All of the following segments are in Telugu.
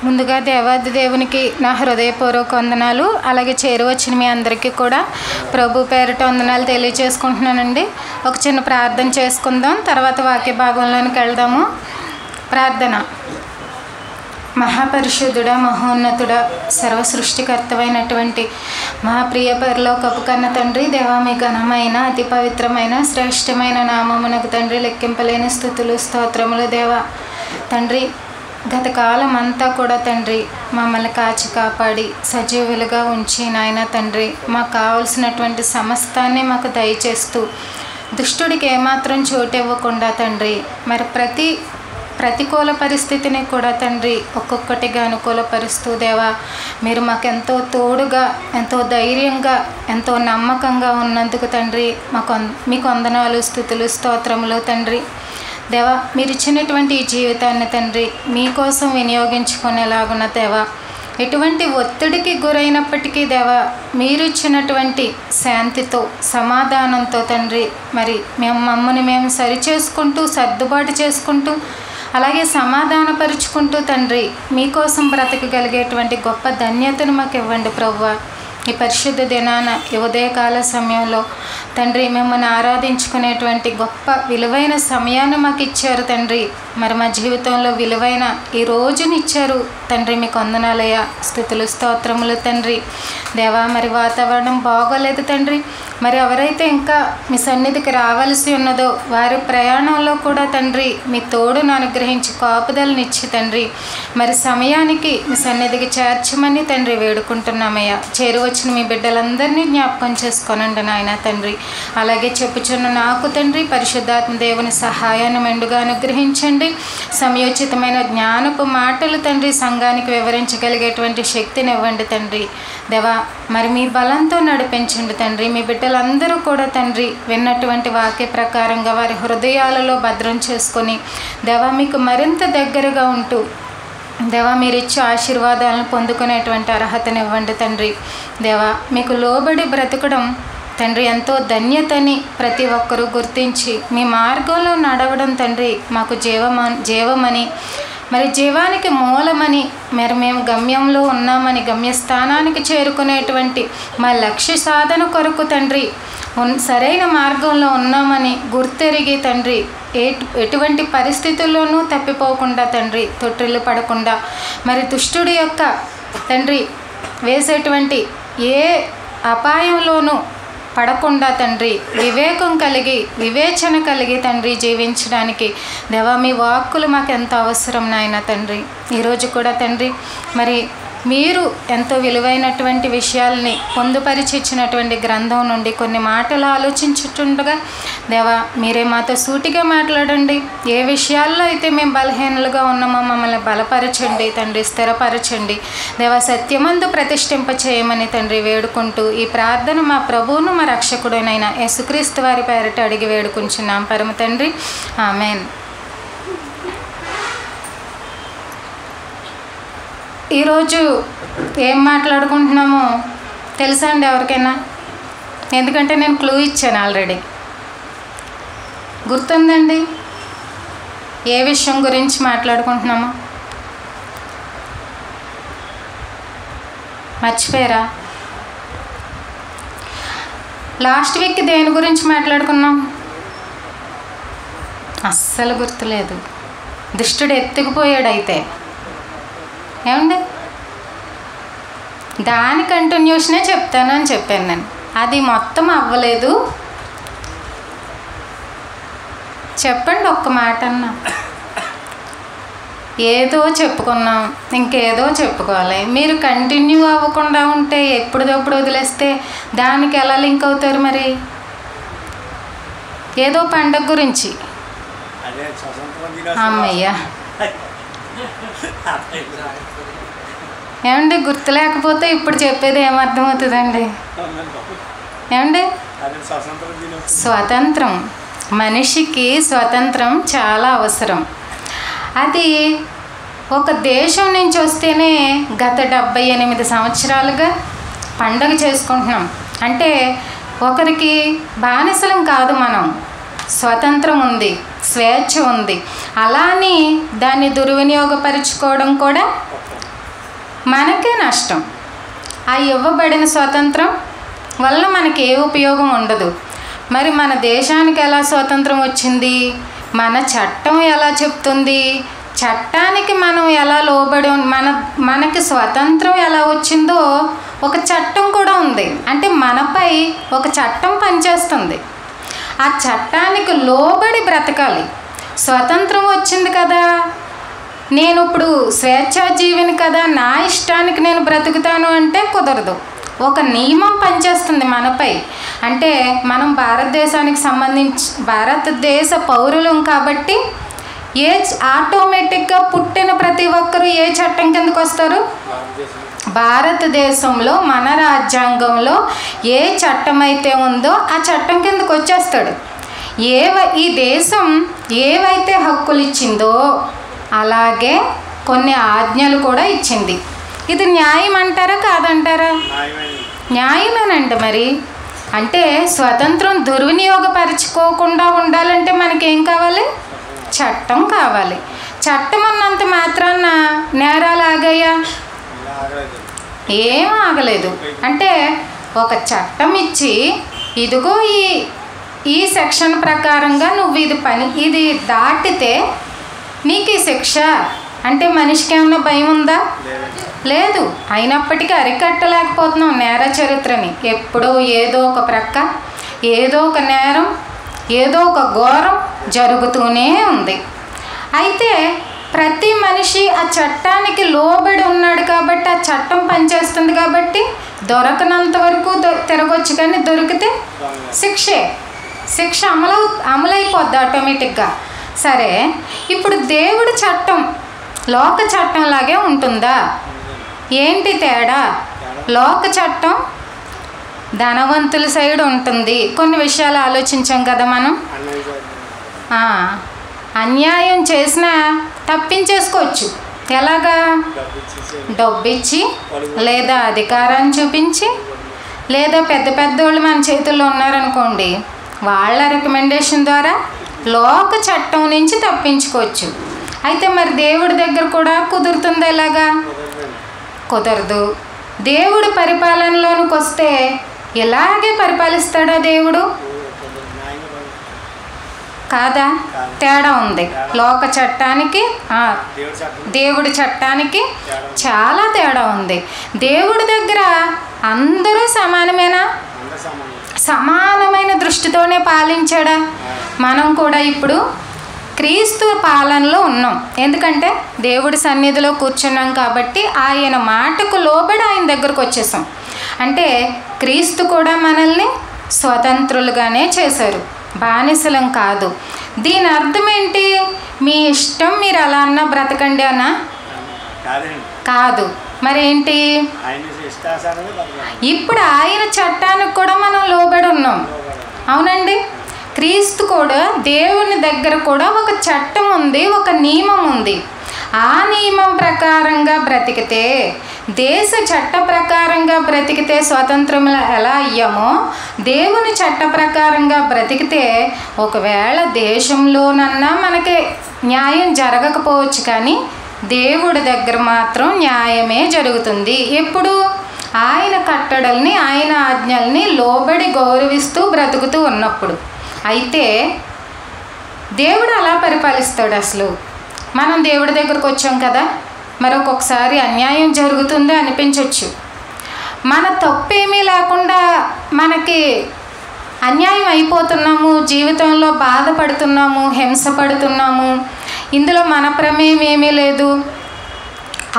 ముందుగా దేవాది దేవునికి నా హృదయపూర్వక వందనాలు. అలాగే చేరువచ్చిన మీ అందరికీ కూడా ప్రభు పేరిట వందనాలు తెలియజేసుకుంటున్నానండి. ఒక చిన్న ప్రార్థన చేసుకుందాం, తర్వాత వాక్య భాగంలోనికి వెళ్దాము. ప్రార్థన. మహాపరిశుద్ధుడ, మహోన్నతుడ, సర్వ సృష్టికర్తమైనటువంటి మహాప్రియ పరలోకపు కన్న తండ్రి, దేవా మీ ఘనమైన అతి పవిత్రమైన శ్రేష్టమైన నామమునకు తండ్రి లెక్కింపలేని స్తుతులు స్తోత్రములు. దేవా తండ్రి, గత కాలం అంతా కూడా తండ్రి మమ్మల్ని కాచి కాపాడి సజీవులుగా ఉంచి నాయన తండ్రి మాకు కావలసినటువంటి సమస్తాన్ని మాకు దయచేస్తూ దుష్టుడికి ఏమాత్రం చోటు ఇవ్వకుండా తండ్రి మరి ప్రతికూల పరిస్థితిని కూడా తండ్రి ఒక్కొక్కటిగా అనుకూలపరుస్తూ దేవా మీరు మాకెంతో తోడుగా, ఎంతో ధైర్యంగా, ఎంతో నమ్మకంగా ఉన్నందుకు తండ్రి మీకు వందనాలు, స్తుతులు, స్తోత్రములు తండ్రి. దేవా మీరు ఇచ్చినటువంటి ఈ జీవితాన్ని తండ్రి మీకోసం వినియోగించుకునేలాగున్న దేవా ఎటువంటి ఒత్తిడికి గురైనప్పటికీ దేవా మీరు ఇచ్చినటువంటి శాంతితో, సమాధానంతో తండ్రి మరి మమ్మల్ని సరిచేసుకుంటూ, సర్దుబాటు చేసుకుంటూ, అలాగే సమాధానపరుచుకుంటూ తండ్రి మీకోసం బ్రతకగలిగేటువంటి గొప్ప ధన్యతను మాకు ఇవ్వండి ప్రభువా. ఈ పరిశుద్ధ దినాన ఉదయకాల సమయంలో తండ్రి మిమ్మల్ని ఆరాధించుకునేటువంటి గొప్ప విలువైన సమయాన్ని మాకు ఇచ్చారు తండ్రి. మరి మా జీవితంలో విలువైన ఈ రోజుని ఇచ్చారు తండ్రి, మీకు వందనాలయ్యా, స్తుతులు, స్తోత్రములు తండ్రి. దేవా మరి వాతావరణం బాగోలేదు తండ్రి, మరి ఎవరైతే ఇంకా మీ సన్నిధికి రావాల్సి ఉన్నదో వారి ప్రయాణంలో కూడా తండ్రి మీ తోడును అనుగ్రహించి కాపుదలనిచ్చి తండ్రి మరి సమయానికి మీ సన్నిధికి చేర్చమని తండ్రి వేడుకుంటున్నామయ్యా. చేరువచ్చిన మీ బిడ్డలందరినీ జ్ఞాపకం చేసుకోనండి నాయన తండ్రి. అలాగే చెప్పుచున్న నాకు తండ్రి పరిశుద్ధాత్మ దేవుని సహాయాన్ని మెండుగా అనుగ్రహించండి. సమయోచితమైన జ్ఞానపు మాటలు తండ్రి సంఘానికి వివరించగలిగేటువంటి శక్తిని ఇవ్వండి తండ్రి. దేవా మరి మీ బలంతో నడిపించండి తండ్రి. మీ బిడ్డలందరూ కూడా తండ్రి విన్నటువంటి వాక్య ప్రకారంగా వారి హృదయాలలో భద్రం చేసుకొని దేవా మీకు మరింత దగ్గరగా ఉంటూ దేవా మీరు ఇచ్చే ఆశీర్వాదాలను పొందుకునేటువంటి అర్హతను ఇవ్వండి తండ్రి. దేవా మీకు లోబడి బ్రతకడం తండ్రి ఎంతో ధన్యతని ప్రతి ఒక్కరూ గుర్తించి మీ మార్గంలో నడవడం తండ్రి మాకు జీవమని మరి జీవానికి మూలమని మరి మేము గమ్యంలో ఉన్నామని, గమ్యస్థానానికి చేరుకునేటువంటి మా లక్ష్య సాధన కొరకు తండ్రి సరైన మార్గంలో ఉన్నామని గుర్తెరిగి తండ్రి ఎటువంటి పరిస్థితుల్లోనూ తప్పిపోకుండా తండ్రి తొట్టిల్లు పడకుండా మరి దుష్టుడి యొక్క తండ్రి వేసేటువంటి ఏ అపాయంలోనూ పడకుండా తండ్రి వివేకం కలిగి, వివేచన కలిగి తండ్రి జీవించడానికి దేవా మీ వాక్కులు మాకు ఎంతో అవసరం నాయన తండ్రి. ఈరోజు కూడా తండ్రి మరి మీరు ఎంతో విలువైనటువంటి విషయాల్ని పొందుపరిచి ఇచ్చినటువంటి గ్రంథం నుండి కొన్ని మాటలు ఆలోచించుతుండగా దేవా మీరే మాతో సూటిగా మాట్లాడండి. ఏ విషయాల్లో అయితే మేము బలహీనలుగా ఉన్నామో మమ్మల్ని బలపరచండి తండ్రి, స్థిరపరచండి దేవా, సత్యమందు ప్రతిష్ఠింప చేయమని తండ్రి వేడుకుంటూ ఈ ప్రార్థన మా ప్రభువును మా రక్షకుడునైన యేసుక్రీస్తు వారి పేరిట అడిగి వేడుకుంటున్నాం పరమ తండ్రి, ఆమేన్. ఈరోజు ఏం మాట్లాడుకుంటున్నామో తెలుసా అండి ఎవరికైనా? ఎందుకంటే నేను క్లూ ఇచ్చాను ఆల్రెడీ. గుర్తుందండి ఏ విషయం గురించి మాట్లాడుకుంటున్నామో? మర్చిపోయారా? లాస్ట్ వీక్ దేని గురించి మాట్లాడుకున్నాం? అస్సలు గుర్తులేదు. దుష్టుడు ఎత్తుకుపోయాడు. అయితే ఏమండి దాని కంటిన్యూషనే చెప్తాను అని చెప్పాను నేను. అది మొత్తం అవ్వలేదు. చెప్పండి ఒక్క మాట అన్నా. ఏదో చెప్పుకున్నాం, ఇంకేదో చెప్పుకోవాలి. మీరు కంటిన్యూ అవ్వకుండా ఉంటే ఎప్పుడుదప్పుడు వదిలేస్తే దానికి ఎలా లింక్ అవుతారు? మరి ఏదో పండగ గురించి అమ్మయ్యా ఏమండి గుర్తు లేకపోతే ఇప్పుడు చెప్పేది ఏమర్థమవుతుందండి? ఏమండి స్వాతంత్రం, మనిషికి స్వాతంత్రం చాలా అవసరం. అది ఒక దేశం నుంచి వస్తేనే గత 78 సంవత్సరాలుగా పండగ చేసుకుంటున్నాం. అంటే ఒకరికి బానిసలం కాదు మనం, స్వతంత్రం ఉంది, స్వేచ్ఛ ఉంది. అలాని దాన్ని దుర్వినియోగపరుచుకోవడం కూడా మనకే నష్టం. ఆ ఇవ్వబడిన స్వాతంత్రం వల్ల మనకి ఏ ఉపయోగం ఉండదు. మరి మన దేశానికి ఎలా స్వాతంత్రం వచ్చింది? మన చట్టం ఎలా చెప్తుంది? చట్టానికి మనం ఎలా లోబడి మనకి స్వతంత్రం ఎలా వచ్చిందో ఒక చట్టం కూడా ఉంది. అంటే మనపై ఒక చట్టం పనిచేస్తుంది. ఆ చట్టానికి లోబడి బ్రతకాలి. స్వతంత్రం వచ్చింది కదా, నేను ఇప్పుడు స్వేచ్ఛాజీవిని కదా, నా ఇష్టానికి నేను బ్రతుకుతాను అంటే కుదరదు. ఒక నియమం పనిచేస్తుంది మనపై. అంటే మనం భారతదేశానికి సంబంధించి భారతదేశ పౌరులం కాబట్టి ఆటోమేటిక్గా పుట్టిన ప్రతి ఒక్కరూ ఏ చట్టం కిందకు వస్తారు? భారతదేశంలో మన రాజ్యాంగంలో ఏ చట్టం అయితే ఉందో ఆ చట్టం కిందకు వచ్చేస్తాడు. ఈ దేశం ఏవైతే హక్కులు ఇచ్చిందో అలాగే కొన్ని ఆజ్ఞలు కూడా ఇచ్చింది. ఇది న్యాయం అంటారా కాదంటారా? న్యాయమేనండి. మరి అంటే స్వతంత్రం దుర్వినియోగపరచుకోకుండా ఉండాలంటే మనకేం కావాలి? చట్టం కావాలి. చట్టం ఉన్నంత మాత్రాన నేరాలు ఆగాయా? ఏం ఆగలేదు. అంటే ఒక చట్టం ఇచ్చి ఇదిగో ఈ సెక్షన్ ప్రకారంగా నువ్వు ఇది దాటితే నీకు ఈ శిక్ష అంటే మనిషికి ఏమన్నా భయం ఉందా? లేదు. అయినప్పటికీ అరికట్టలేకపోతున్నాం నేర చరిత్రని. ఎప్పుడో ఏదో ఒక ప్రక్క ఏదో ఒక నేరం ఏదో ఒక ఘోరం జరుగుతూనే ఉంది. అయితే ప్రతి మనిషి ఆ చట్టానికి లోబడి ఉన్నాడు కాబట్టి ఆ చట్టం పనిచేస్తుంది కాబట్టి దొరకనంత వరకు తిరగొచ్చు, కానీ దొరికితే శిక్ష అమలైపోద్ది ఆటోమేటిక్గా. సరే, ఇప్పుడు దేవుడి చట్టం లోక చట్టం లాగే ఉంటుందా? ఏంటి తేడా? లోక చట్టం ధనవంతుల సైడ్ ఉంటుంది. కొన్ని విషయాలు ఆలోచించాం కదా మనం. అన్యాయం చేసినా తప్పించేసుకోవచ్చు. ఎలాగా? డబ్బిచ్చి లేదా అధికారాన్ని చూపించి లేదా పెద్ద పెద్దోళ్ళు మన చేతుల్లో ఉన్నారనుకోండి, వాళ్ళ రికమెండేషన్ ద్వారా లోక చట్టం నుంచి తప్పించుకోవచ్చు. అయితే మరి దేవుడి దగ్గర కూడా కుదురుతుందా? ఎలాగా? కుదరదు. దేవుడి పరిపాలనలోనికి వస్తే ఇలాగే పరిపాలిస్తాడా దేవుడు? కాదా? తేడా ఉంది. లోక చట్టానికి దేవుడి చట్టానికి చాలా తేడా ఉంది. దేవుడి దగ్గర అందరూ సమానమేనా? సమానమైన దృష్టితోనే పాలించాడా? మనం కూడా ఇప్పుడు క్రీస్తు పాలనలో ఉన్నాం. ఎందుకంటే దేవుడి సన్నిధిలో కూర్చున్నాం కాబట్టి ఆయన మాటకు లోబడి ఆయన దగ్గరకు వచ్చేసాం. అంటే క్రీస్తు కూడా మనల్ని స్వతంత్రులుగానే చేశారు, బానిసలం కాదు. దీని అర్థం ఏంటి? మీ ఇష్టం, మీరు అలా అన్నా బ్రతకండి అన్నా? కాదు. మరేంటి? ఇప్పుడు ఆయన చట్టానికి కూడా మనం లోబడి ఉన్నాం. అవునండి. క్రీస్తు కూడా దేవుని దగ్గర కూడా ఒక చట్టం ఉంది, ఒక నియమం ఉంది. ఆ నియమం ప్రకారంగా బ్రతికితే, దేశ చట్ట ప్రకారంగా బ్రతికితే స్వాతంత్రం ఎలా అయ్యామో దేవుని చట్ట ప్రకారంగా బ్రతికితే ఒకవేళ దేశంలోనన్నా మనకి న్యాయం జరగకపోవచ్చు, కానీ దేవుడి దగ్గర మాత్రం న్యాయమే జరుగుతుంది. ఎప్పుడు? ఆయన కట్టడల్ని ఆయన ఆజ్ఞల్ని లోబడి గౌరవిస్తూ బ్రతుకుతూ ఉన్నప్పుడు. అయితే దేవుడు అలా పరిపాలిస్తాడు. అసలు మనం దేవుడి దగ్గరకు వచ్చాం కదా, మరి ఒక్కొక్కసారి అన్యాయం జరుగుతుందో అనిపించవచ్చు. మన తప్పేమీ లేకుండా మనకి అన్యాయం అయిపోతున్నాము, జీవితంలో బాధపడుతున్నాము, హింసపడుతున్నాము, ఇందులో మన ప్రమేయం ఏమీ లేదు.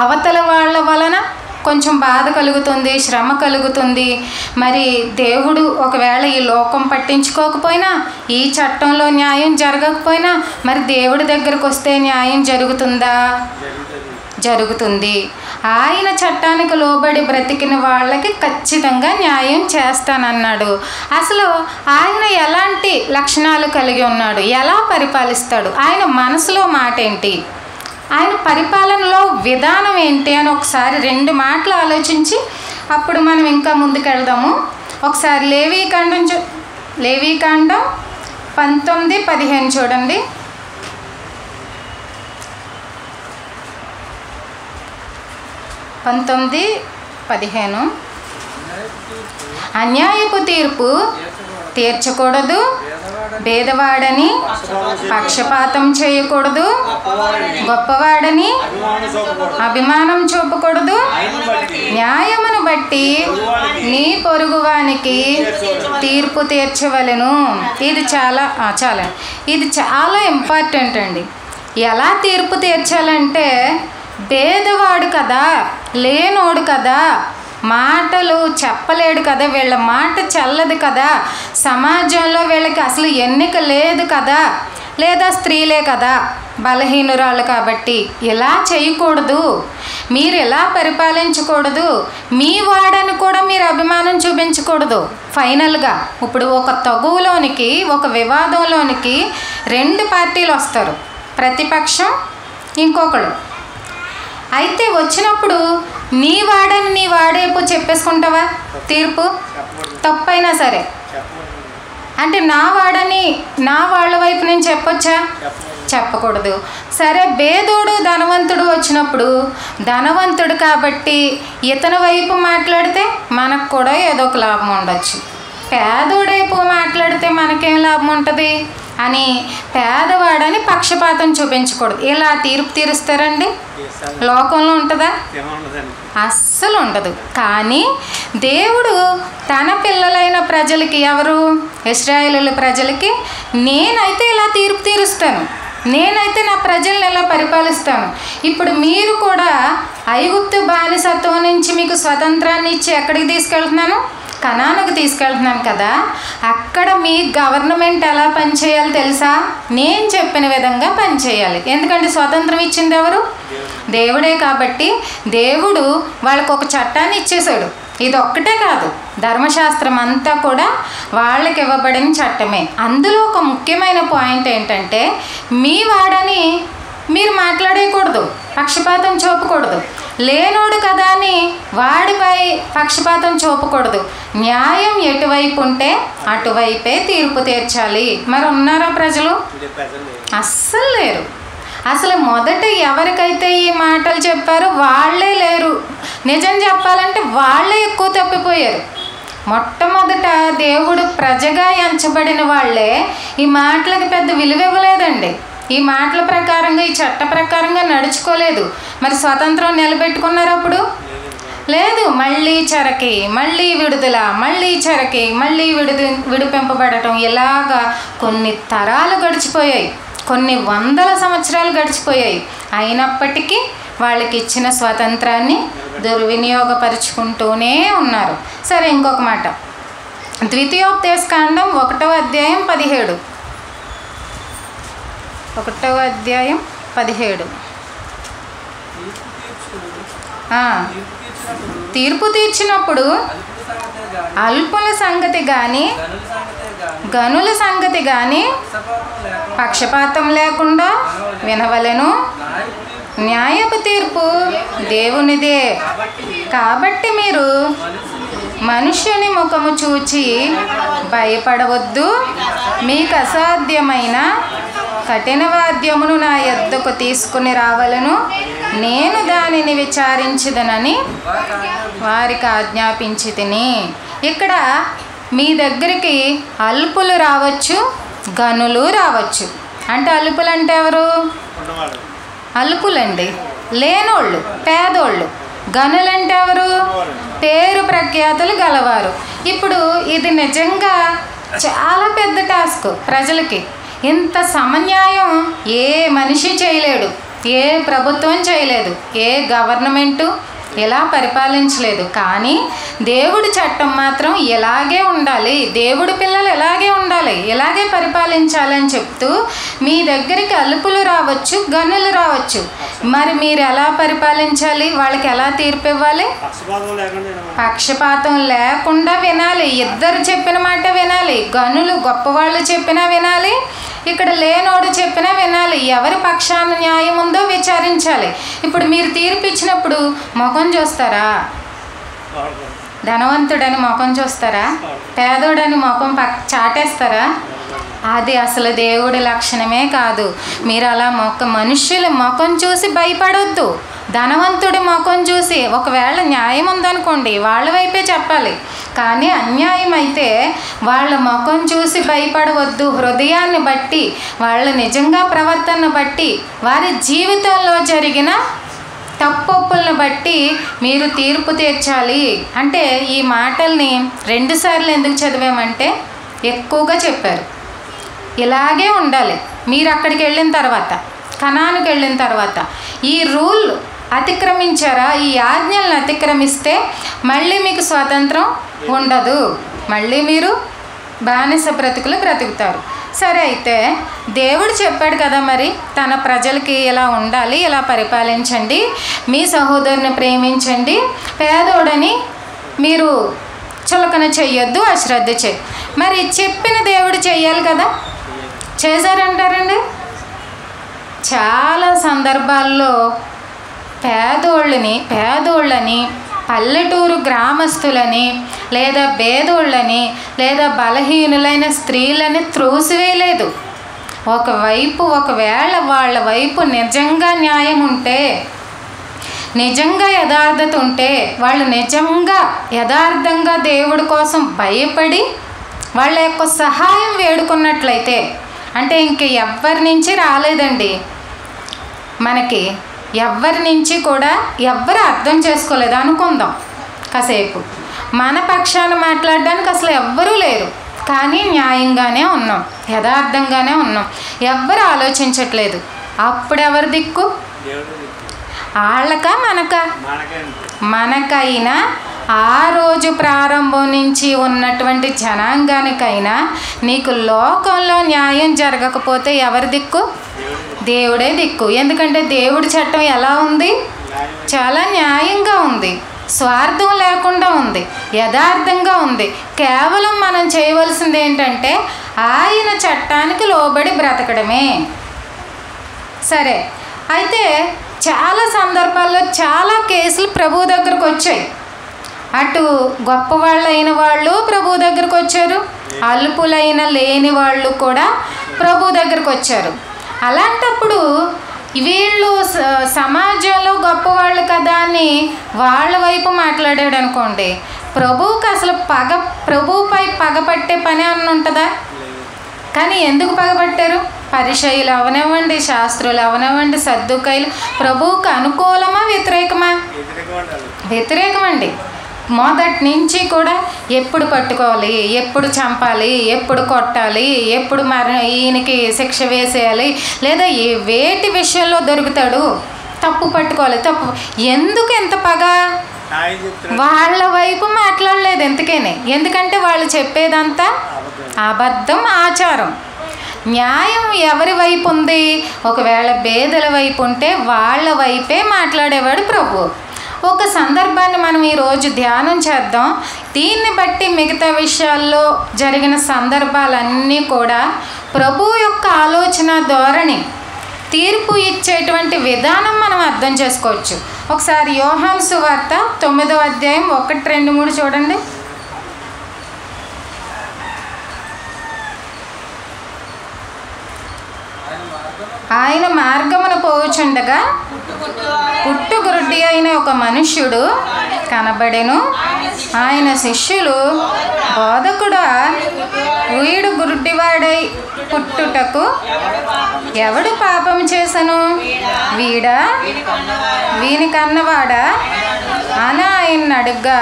అవతల వాళ్ళ వలన కొంచెం బాధ కలుగుతుంది, శ్రమ కలుగుతుంది. మరి దేవుడు ఒకవేళ ఈ లోకం పట్టించుకోకపోయినా, ఈ చట్టంలో న్యాయం జరగకపోయినా, మరి దేవుడి దగ్గరకు వస్తే న్యాయం జరుగుతుందా? జరుగుతుంది. ఆయన చట్టానికి లోబడి బ్రతికిన వాళ్ళకి ఖచ్చితంగా న్యాయం చేస్తానన్నాడు. అసలు ఆయన ఎలాంటి లక్షణాలు కలిగి ఉన్నాడు? ఎలా పరిపాలిస్తాడు? ఆయన మనసులో మాట ఏంటి? ఆయన పరిపాలనలో విధానం ఏంటి అని ఒకసారి 2 మాటలు ఆలోచించి అప్పుడు మనం ఇంకా ముందుకెళ్దాము. ఒకసారి లేవీకాండం 19:15 చూడండి. 19:15 అన్యాయపు తీర్పు తీర్చకూడదు, భేదవాడని పక్షపాతం చేయకూడదు, గొప్పవాడని అభిమానం చూపకూడదు, న్యాయమును బట్టి నీ పొరుగువానికి తీర్పు తీర్చవలెను. ఇది చాలా ఇంపార్టెంట్ అండి. ఎలా తీర్పు తీర్చాలంటే, భేదవాడు కదా, లేనోడు కదా, మాటలు చెప్పలేడు కదా, వీళ్ళ మాట చల్లదు కదా, సమాజంలో వీళ్ళకి అసలు ఎన్నిక లేదు కదా, లేదా స్త్రీలే కదా, బలహీనురాలు కాబట్టి ఇలా చేయకూడదు, మీరు ఎలా పరిపాలించకూడదు, మీ వాడని కూడా మీరు అభిమానం చూపించకూడదు. ఫైనల్గా ఇప్పుడు ఒక తగువులోనికి, ఒక వివాదంలోనికి 2 పార్టీలు వస్తారు, ప్రతిపక్షం ఇంకొకడు. అయితే వచ్చినప్పుడు నీ వాడని నీ వాడేపు చెప్పేసుకుంటావా తీర్పు? తప్పైనా సరే అంటే నా వాడని నా వాళ్ళ వైపు నేను చెప్పొచ్చా? చెప్పకూడదు. సరే, భేదోడు ధనవంతుడు వచ్చినప్పుడు ధనవంతుడు కాబట్టి ఇతని వైపు మాట్లాడితే మనకు కూడా ఏదో ఒక లాభం ఉండొచ్చు, పేదోడైపు మాట్లాడితే మనకేం లాభం ఉంటుంది అని పేదవాడని పక్షపాతం చూపించకూడదు. ఇలా తీర్పు తీరుస్తారండి? లోకంలో ఉంటుందా? అస్సలు ఉండదు. కానీ దేవుడు తన పిల్లలైన ప్రజలకి, ఎవరు? ఇశ్రాయేలు ప్రజలకి, నేనైతే ఇలా తీర్పు తీరుస్తాను, నేనైతే నా ప్రజల్ని ఎలా పరిపాలిస్తాను. ఇప్పుడు మీరు కూడా ఐగుప్తు బానిసత్వం నుంచి మీకు స్వతంత్రాన్ని ఇచ్చి ఎక్కడికి తీసుకెళ్తున్నాను? కనానుకు తీసుకెళ్తున్నాను కదా. అక్కడ మీ గవర్నమెంట్ ఎలా పనిచేయాలి తెలుసా? నేను చెప్పిన విధంగా పనిచేయాలి. ఎందుకంటే స్వతంత్రం ఇచ్చింది ఎవరు? దేవుడే. కాబట్టి దేవుడు వాళ్ళకు ఒక చట్టాన్ని ఇచ్చేశాడు. ఇది ఒక్కటే కాదు, ధర్మశాస్త్రం అంతా కూడా వాళ్ళకి ఇవ్వబడిన చట్టమే. అందులో ఒక ముఖ్యమైన పాయింట్ ఏంటంటే, మీ వాడని మీరు మాట్లాడేయకూడదు, పక్షపాతం చూపకూడదు. లేనోడు కదా అని వాడిపై పక్షపాతం చూపకూడదు. న్యాయం ఎటువైపు ఉంటే అటువైపే తీర్పు తీర్చాలి. మరి ఉన్నారా ప్రజలు? అస్సలు లేరు. అసలు మొదట ఎవరికైతే ఈ మాటలు చెప్పారో వాళ్ళే లేరు. నిజం చెప్పాలంటే వాళ్ళే ఎక్కువ తప్పిపోయారు. మొట్టమొదట దేవుడు ప్రజగా ఎంచబడిన వాళ్ళే ఈ మాటలకు పెద్ద విలువ ఇవ్వలేదండి. ఈ మాటల ప్రకారంగా, ఈ చట్ట ప్రకారంగా నడుచుకోలేదు. మరి స్వతంత్రం నిలబెట్టుకున్నారు అప్పుడు? లేదు. మళ్ళీ చెరకి, మళ్ళీ విడుదల, మళ్ళీ చెరకి, మళ్ళీ విడిపింపబడటం, ఇలాగా కొన్ని తరాలు గడిచిపోయాయి, కొన్ని వందల సంవత్సరాలు గడిచిపోయాయి. అయినప్పటికీ వాళ్ళకి ఇచ్చిన స్వాతంత్రాన్ని దుర్వినియోగపరుచుకుంటూనే ఉన్నారు. సరే, ఇంకొక మాట, ద్వితీయోపదేశకాండం 1వ అధ్యాయం 17. 1వ అధ్యాయం 17. తీర్పు తీర్చినప్పుడు అల్పుల సంగతి కానీ గనుల సంగతి కానీ పక్షపాతం లేకుండా వినవలెను. న్యాయపు తీర్పు దేవునిదే. కాబట్టి మీరు మనుష్యుని ముఖము చూచి భయపడవద్దు. మీకు అసాధ్యమైన కఠిన వాద్యమును నా యొద్దకు తీసుకుని రావలను, నేను దానిని విచారించదనని వారికి ఆజ్ఞాపించి తిని. ఇక్కడ మీ దగ్గరికి అల్పులు రావచ్చు, గనులు రావచ్చు. అంటే అల్పులు అంటే ఎవరు? అల్పులండి, లేనోళ్ళు, పేదోళ్ళు. గనులంటే ఎవరు? పేరు ప్రఖ్యాతులు గలవారు. ఇప్పుడు ఇది నిజంగా చాలా పెద్ద టాస్క్ ప్రజలకి. ఇంత సమన్యాయం ఏ మనిషి చేయలేడు, ఏ ప్రభుత్వం చేయలేదు, ఏ గవర్నమెంటు ఇలా పరిపాలించలేదు. కానీ దేవుడి చట్టం మాత్రం ఇలాగే ఉండాలి, దేవుడి పిల్లలు ఇలాగే ఉండాలి, ఇలాగే పరిపాలించాలని చెప్తూ మీ దగ్గరికి అలుపులు రావచ్చు, గనులు రావచ్చు. మరి మీరు ఎలా పరిపాలించాలి? వాళ్ళకి ఎలా తీర్పు ఇవ్వాలి? పక్షపాతం లేకుండా వినాలి. ఇద్దరు చెప్పిన మాట వినాలి. గనులు గొప్పవాళ్ళు చెప్పినా వినాలి, ఇక్కడ లేనోడు చెప్పినా వినాలి. ఎవరి పక్షాన న్యాయం ఉందో విచారించాలి. ఇప్పుడు మీరు తీర్పు ఇచ్చినప్పుడు ముఖం చూస్తారా? ధనవంతుడని ముఖం చూస్తారా? పేదోడని ముఖం చాటేస్తారా? అది అసలు దేవుడి లక్షణమే కాదు. మీరు అలా మనుషుల ముఖం చూసి భయపడొద్దు. ధనవంతుడి ముఖం చూసి, ఒకవేళ న్యాయం ఉందనుకోండి వాళ్ళ వైపే చెప్పాలి, కానీ అన్యాయం అయితే వాళ్ళ ముఖం చూసి భయపడవద్దు. హృదయాన్ని బట్టి, వాళ్ళ నిజంగా ప్రవర్తన బట్టి, వారి జీవితంలో జరిగిన తప్పొప్పులను బట్టి మీరు తీర్పు తీర్చాలి. అంటే ఈ మాటల్ని 2 సార్లు ఎందుకు చదివామంటే ఎక్కువగా చెప్పారు. ఇలాగే ఉండాలి. మీరు అక్కడికి వెళ్ళిన తర్వాత, కనానుకి వెళ్ళిన తర్వాత ఈ రూల్ అతిక్రమించారా, ఈ ఆజ్ఞలను అతిక్రమిస్తే మళ్ళీ మీకు స్వాతంత్రం ఉండదు, మళ్ళీ మీరు బానిస బ్రతుకులు బ్రతుకుతారు. సరే, అయితే దేవుడు చెప్పాడు కదా, మరి తన ప్రజలకి ఇలా ఉండాలి, ఇలా పరిపాలించండి, మీ సహోదరుని ప్రేమించండి, పేదోడని మీరు చులకన చెయ్యొద్దు, అశ్రద్ధ చేయి. మరి చెప్పిన దేవుడు చెయ్యాలి కదా, చేశారంటారండి? చాలా సందర్భాల్లో పేదోళ్ళని పల్లెటూరు గ్రామస్తులని, లేదా పేదోళ్ళని, లేదా బలహీనులైన స్త్రీలని త్రోసివేయలేదు. ఒకవేళ వాళ్ళ వైపు నిజంగా న్యాయం ఉంటే, నిజంగా యథార్థత ఉంటే, వాళ్ళు నిజంగా యథార్థంగా దేవుడి కోసం భయపడి వాళ్ళ యొక్క సహాయం వేడుకున్నట్లయితే, అంటే ఇంక ఎవ్వరి నుంచి రాలేదండి మనకి, ఎవ్వరి నుంచి కూడా ఎవ్వరు అర్థం చేసుకోలేదు అనుకుందాం కాసేపు. మన పక్షాన మాట్లాడడానికి అసలు ఎవ్వరూ లేరు, కానీ న్యాయంగానే ఉన్నాం, యథార్థంగానే ఉన్నాం, ఎవ్వరు ఆలోచించట్లేదు. అప్పుడెవరి దిక్కు? వాళ్ళకా మనకా? మనకైనా ఆ రోజు ప్రారంభం నుంచి ఉన్నటువంటి జనాంగానికైనా నీకు లోకంలో న్యాయం జరగకపోతే ఎవరి దిక్కు? దేవుడే దిక్కు. ఎందుకంటే దేవుడి చట్టం ఎలా ఉంది? చాలా న్యాయంగా ఉంది, స్వార్థం లేకుండా ఉంది, యథార్థంగా ఉంది. కేవలం మనం చేయవలసింది ఏంటంటే ఆయన చట్టానికి లోబడి బ్రతకడమే. సరే, అయితే చాలా సందర్భాల్లో చాలా కేసులు ప్రభు దగ్గరకు వచ్చాయి. అటు గొప్పవాళ్ళైన వాళ్ళు ప్రభు దగ్గరకు వచ్చారు, అల్పులైన లేని వాళ్ళు కూడా ప్రభు దగ్గరకు వచ్చారు. అలాంటప్పుడు వీళ్ళు సమాజంలో గొప్పవాళ్ళు కదా అని వాళ్ళ వైపు మాట్లాడాడు అనుకోండి, ప్రభువుకి అసలు ప్రభువుపై పగపట్టే పని అని ఉంటుందా? కానీ ఎందుకు పగబట్టారు? పరిసయ్యులు అవనివ్వండి, శాస్త్రులు అవనివ్వండి, సద్దుకాయలు ప్రభువుకు అనుకూలమా వ్యతిరేకమా? వ్యతిరేకమండి. మొదటి నుంచి కూడా ఎప్పుడు పట్టుకోవాలి, ఎప్పుడు చంపాలి, ఎప్పుడు కొట్టాలి, ఎప్పుడు ఈయనకి శిక్ష వేసేయాలి, లేదా వేటి విషయంలో దొరుకుతాడు, తప్పు పట్టుకోవాలి, తప్పు. ఎందుకు ఎంత పగ? వాళ్ళ వైపు మాట్లాడలేదు ఎందుకని? ఎందుకంటే వాళ్ళు చెప్పేదంతా అబద్ధం, ఆచారం. న్యాయం ఎవరి వైపు ఉంది? ఒకవేళ పేదల వైపు ఉంటే వాళ్ళ వైపే మాట్లాడేవాడు ప్రభు. ఒక సందర్భాన్ని మనం ఈరోజు ధ్యానం చేద్దాం. దీన్ని బట్టి మిగతా విషయాల్లో జరిగిన సందర్భాలన్నీ కూడా ప్రభు యొక్క ఆలోచన ధోరణి, తీర్పు ఇచ్చేటువంటి విధానం మనం అర్థం చేసుకోవచ్చు. ఒకసారి యోహాను సువార్త 9వ అధ్యాయం 1, 2, 3 చూడండి. ఆయన మార్గమున పోవుచుండగా పుట్టుగురుడ్డి అయిన ఒక మనుష్యుడు కనబడెను. ఆయన శిష్యులు, బోధకుడా, వీడు గురుడ్డివాడై పుట్టుటకు ఎవడు పాపం చేసను? వీడా, వీని కన్నవాడా అని ఆయన అడుగ్గా,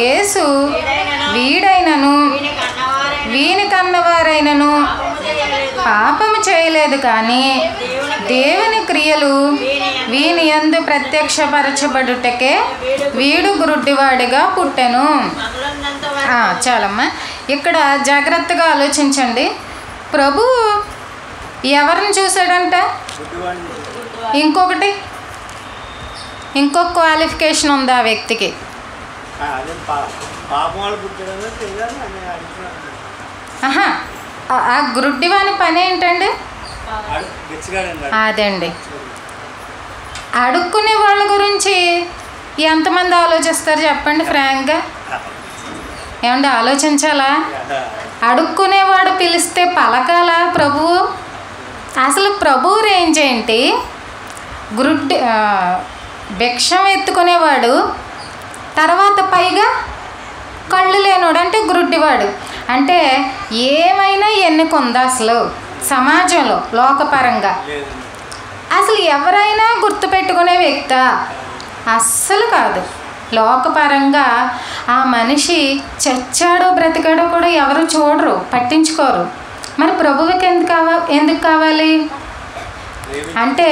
యేసు, వీడైనను వీని కన్నవారైనను పాపము చేయలేదు, కానీ దేవుని క్రియలు వీని యందు ప్రత్యక్షపరచబడుటకే వీడు గురుడ్డివాడిగా పుట్టెను. చాలమ్మా, ఇక్కడ జాగ్రత్తగా ఆలోచించండి. ప్రభు ఎవరిని చూశాడంట? ఇంకొక క్వాలిఫికేషన్ ఉంది ఆ వ్యక్తికి. ఆ గురుడ్డివాని పని ఏంటండి? అదండి, అడుక్కునే వాళ్ళ గురించి ఎంతమంది ఆలోచిస్తారు చెప్పండి ఫ్రాంక్గా? ఏమంటే ఆలోచించాలా? అడుక్కునేవాడు పిలిస్తే పలకాలా ప్రభువు? అసలు ప్రభువు రేంజ్ ఏంటి? భిక్షం ఎత్తుకునేవాడు, తర్వాత పైగా కళ్ళు లేనోడు అంటే గ్రుడ్డివాడు. అంటే ఏమైనా ఎన్నిక ఉందా అసలు సమాజంలో లోకపరంగా? అసలు ఎవరైనా గుర్తుపెట్టుకునే వ్యక్తా? అస్సలు కాదు. లోకపరంగా ఆ మనిషి చచ్చాడో బ్రతికాడో కూడా ఎవరు చూడరు, పట్టించుకోరు. మరి ప్రభువుకి ఎందుకు కావాలి అంటే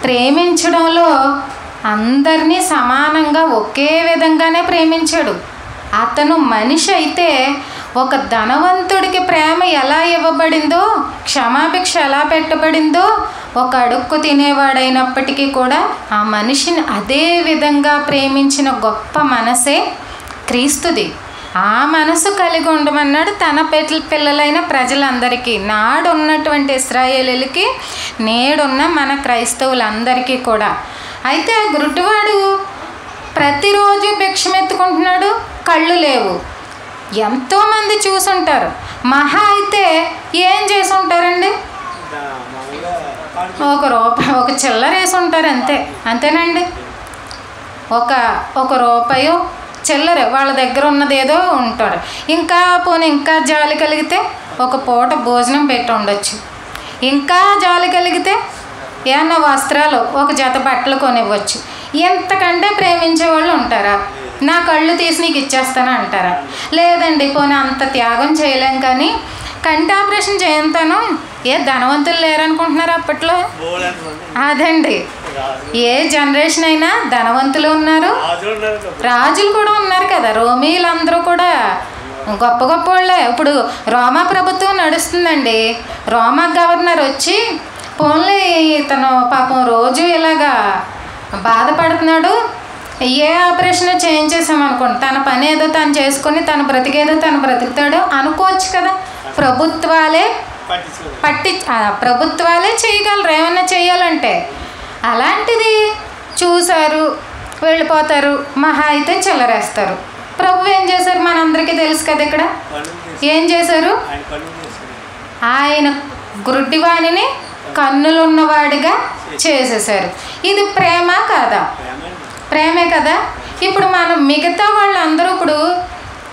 ప్రేమించడంలో అందరినీ సమానంగా ఒకే విధంగానే ప్రేమించాడు. అతను మనిషి అయితే ఒక ధనవంతుడికి ప్రేమ ఎలా ఇవ్వబడిందో, క్షమాభిక్ష ఎలా పెట్టబడిందో, ఒక అడుక్కు తినేవాడైనప్పటికీ కూడా ఆ మనిషిని అదే విధంగా ప్రేమించిన గొప్ప మనసే క్రీస్తుది. ఆ మనసు కలిగి ఉండమన్నాడు తన పిల్లలైన ప్రజలందరికీ, నాడున్నటువంటి ఇశ్రాయేలీలకి, నేడున్న మన క్రైస్తవులందరికీ కూడా. అయితే ఆ గురుటివాడు ప్రతిరోజు భిక్షమెత్తుకుంటున్నాడు, కళ్ళు లేవు. ఎంతోమంది చూసుంటారు. మహా అయితే ఏం చేసి ఉంటారండి? ఒక చిల్లర వేసి ఉంటారు, అంతేనండి. ఒక రూపాయో చిల్లర వాళ్ళ దగ్గర ఉన్నదేదో ఉంటారు. ఇంకా ఇంకా జాలి కలిగితే ఒక పూట భోజనం పెట్టి ఉండొచ్చు. ఇంకా జాలి కలిగితే ఏమన్నా వస్త్రాలు, ఒక జత బట్టలు కొనివ్వచ్చు. ఎంతకంటే ప్రేమించే వాళ్ళు ఉంటారా? నా కళ్ళు తీసి నీకు ఇచ్చేస్తాను అంటారా? లేదండి, పోనీ అంత త్యాగం చేయలేం, కానీ కంటి ఆపరేషన్ చేయంతాను. ఏ ధనవంతులు లేరనుకుంటున్నారు అప్పట్లో? అదండి, ఏ జనరేషన్ అయినా ధనవంతులు ఉన్నారు, రాజులు కూడా ఉన్నారు కదా. రోమీలందరూ కూడా గొప్ప గొప్ప వాళ్ళే. ఇప్పుడు రోమా ప్రభుత్వం నడుస్తుందండి. రోమా గవర్నర్ వచ్చి పోన్లే ఇతను పాపం రోజు ఇలాగా బాధపడుతున్నాడు, ఏ ఆపరేషన్ చేయించేసామనుకోండి, తన పని ఏదో తను చేసుకొని తన బ్రతికేదో తను బ్రతుకుతాడు అనుకోవచ్చు కదా. ప్రభుత్వాలే చేయగలరు ఏమన్నా చేయాలంటే. అలాంటిది చూశారు, వెళ్ళిపోతారు, మహా అయితే చిల్లరేస్తారు. ప్రభు ఏం చేశారు మనందరికీ తెలుసు కదా. ఇక్కడ ఏం చేశారు? ఆయన గురుడివాణిని కన్నులున్నవాడిగా చేసేసారు. ఇది ప్రేమ కాదా? ప్రేమే కదా. ఇప్పుడు మనం మిగతా వాళ్ళందరూ ఇప్పుడు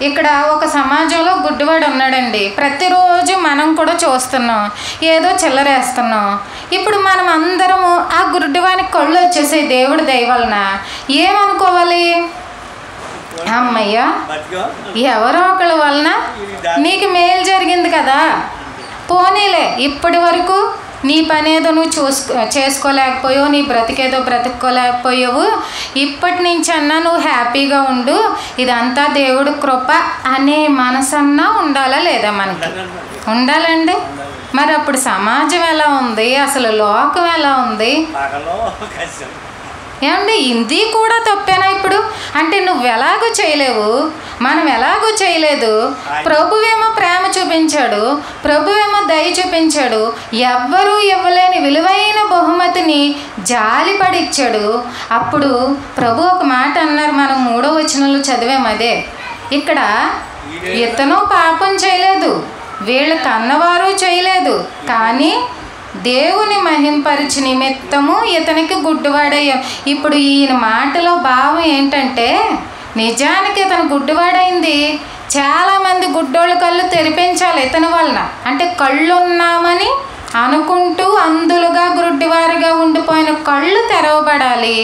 ఇక్కడ ఒక సమాజంలో గుడ్డివాడు ఉన్నాడండి. ప్రతిరోజు మనం కూడా చూస్తున్నాం, ఏదో చిల్లరేస్తున్నాం. ఇప్పుడు మనం అందరము ఆ గుడ్డివానికి కళ్ళు వచ్చేసే దేవుడి దయ వలన ఏమనుకోవాలి? అమ్మయ్య, ఎవరో ఒకళ్ళ వలన నీకు మేలు జరిగింది కదా, పోనీలే ఇప్పటి వరకు నీ పని ఏదో నువ్వు చేసుకోలేకపోయావు, నీ బ్రతికేదో బ్రతుక్కోలేకపోయావు, ఇప్పటి నుంచి అన్నా నువ్వు హ్యాపీగా ఉండు, ఇదంతా దేవుడు కృప అనే మనసన్నా ఉండాలా లేదా? మనకి ఉండాలండి. మరి అప్పుడు సమాజం ఎలా ఉంది, అసలు లోకం ఎలా ఉంది? ఏమండి, ఇది కూడా తప్పేనా ఇప్పుడు? అంటే నువ్వు ఎలాగో చేయలేవు, మనం ఎలాగో చేయలేదు. ప్రభువేమో ప్రేమ చూపించాడు, ప్రభువేమో దయ చూపించాడు, ఎవ్వరూ ఇవ్వలేని విలువైన బహుమతిని జాలిపడి ఇచ్చాడు. అప్పుడు ప్రభు ఒక మాట అన్నారు, మనం 3వ వచనంలో చదివాం. అదే ఇక్కడ ఇతను పాపం చేయలేదు, వీళ్ళ కన్నవారు చేయలేదు, కానీ దేవుని మహింపరిచి నిమిత్తము ఇతనికి గుడ్డివాడయ్యాం. ఇప్పుడు ఈయన మాటలో భావం ఏంటంటే, నిజానికి ఇతను గుడ్డివాడైంది చాలామంది గుడ్డోళ్ళ కళ్ళు తెరిపించాలి ఇతని వలన. అంటే కళ్ళున్నామని అనుకుంటూ అందులుగా గుడ్డివారిగా ఉండిపోయిన కళ్ళు తెరవబడాలి.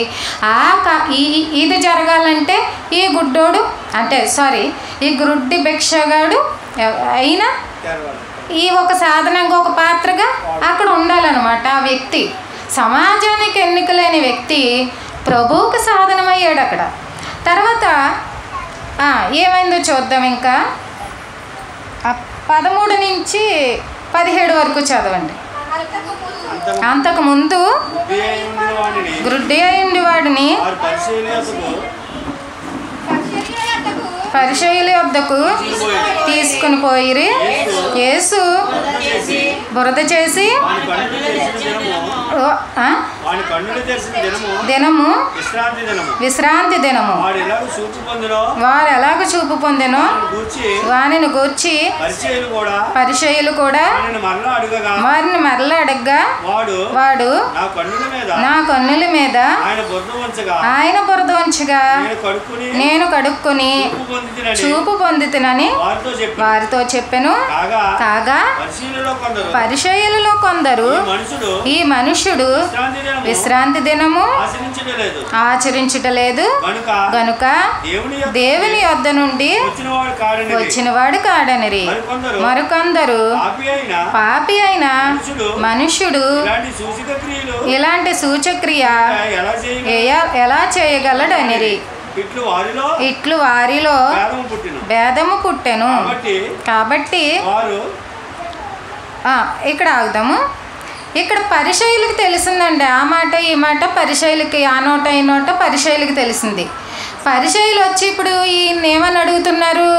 ఇది జరగాలంటే ఈ గుడ్డోడు ఈ గుడ్డి భిక్షగాడు అయినా ఈ ఒక సాధనంగా ఒక పాత్రగా అక్కడ ఉండాలన్నమాట. ఆ వ్యక్తి సమాజానికి ఎన్నికలేని వ్యక్తి ప్రభువుకు సాధనమయ్యాడు అక్కడ. తర్వాత ఏమైందో చూద్దాం. ఇంకా 13 నుంచి 17 వరకు చదవండి. అంతకుముందు గుడ్డి అయింది వాడిని పరిసయ్యుల యొద్దకు తీసుకుని పోయిరి. యేసు బురద చేసి దినము విశ్రాంతి దినము వారు ఎలాగ చూపు పొందెనో వానిని గూర్చి పరిసయ్యులు కూడా వారిని మరలా అడగగా వాడు నా కన్నుల మీద ఆయన బురద ఉంచగా నేను కడుక్కుని చూపు పొందితినని వారితో చెప్పెను. కాగా పరిసయ్యులలో కొందరు ఈ మనుష్యుడు విశ్రాంతి దినము ఆచరించుటలేదు గనుక దేవుని యొద్ద నుండి వచ్చినవాడు కాడనిరి. మరికొందరు పాపి అయిన మనుష్యుడు ఇలాంటి సూచక్రియ ఎలా చేయగలడనిరి. ఇట్లు వారిలో భేదము పుట్టెను. కాబట్టి ఇక్కడ ఆగుదాము. ఇక్కడ పరిసయ్యులకు తెలిసిందండి ఆ మాట ఈ మాట. పరిసయ్యులకి ఆ నోట ఈ నోట పరిసయ్యులకి తెలిసింది. పరిసయ్యులు వచ్చి ఇప్పుడు ఈయన ఏమని అడుగుతున్నారు,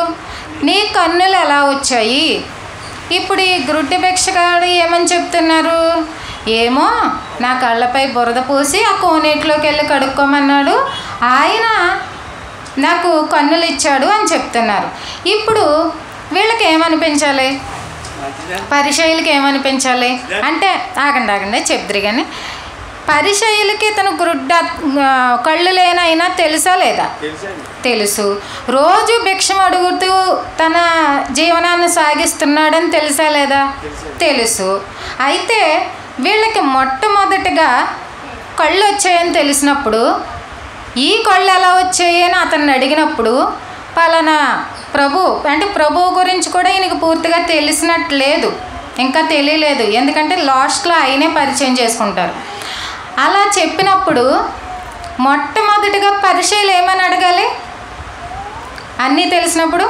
నీ కన్నులు ఎలా వచ్చాయి? ఇప్పుడు ఈ గ్రుడ్డి భిక్షగాడు ఏమని చెప్తున్నారు, ఏమో నా కళ్ళపై బురద పూసి ఆ కోనేటిలోకి వెళ్ళి కడుక్కోమన్నాడు, ఆయన నాకు కన్నులు ఇచ్చాడు అని చెప్తున్నారు. ఇప్పుడు వీళ్ళకి ఏమనిపించాలి, పరిసయ్యులకి ఏమనిపించాలి అంటే ఆగండి చెప్తురు కానీ పరిసయ్యులకి తను గ్రుడ్డ కళ్ళు లేనైనా తెలుసా లేదా? తెలుసు. రోజు భిక్షం అడుగుతూ తన జీవనాన్ని సాగిస్తున్నాడని తెలుసా లేదా? తెలుసు. అయితే వీళ్ళకి మొట్టమొదటిగా కళ్ళు వచ్చాయని తెలిసినప్పుడు ఈ కళ్ళు ఎలా వచ్చాయి అని అతన్ని అడిగినప్పుడు పలానా ప్రభువు గురించి కూడా ఈయనకి పూర్తిగా తెలిసినట్లేదు, ఇంకా తెలియలేదు. ఎందుకంటే లాస్ట్లో ఆయనే పరిచయం చేసుకుంటారు. అలా చెప్పినప్పుడు మొట్టమొదటిగా పరిసయ్యులు ఏమని అడగాలి? అన్నీ తెలిసినప్పుడు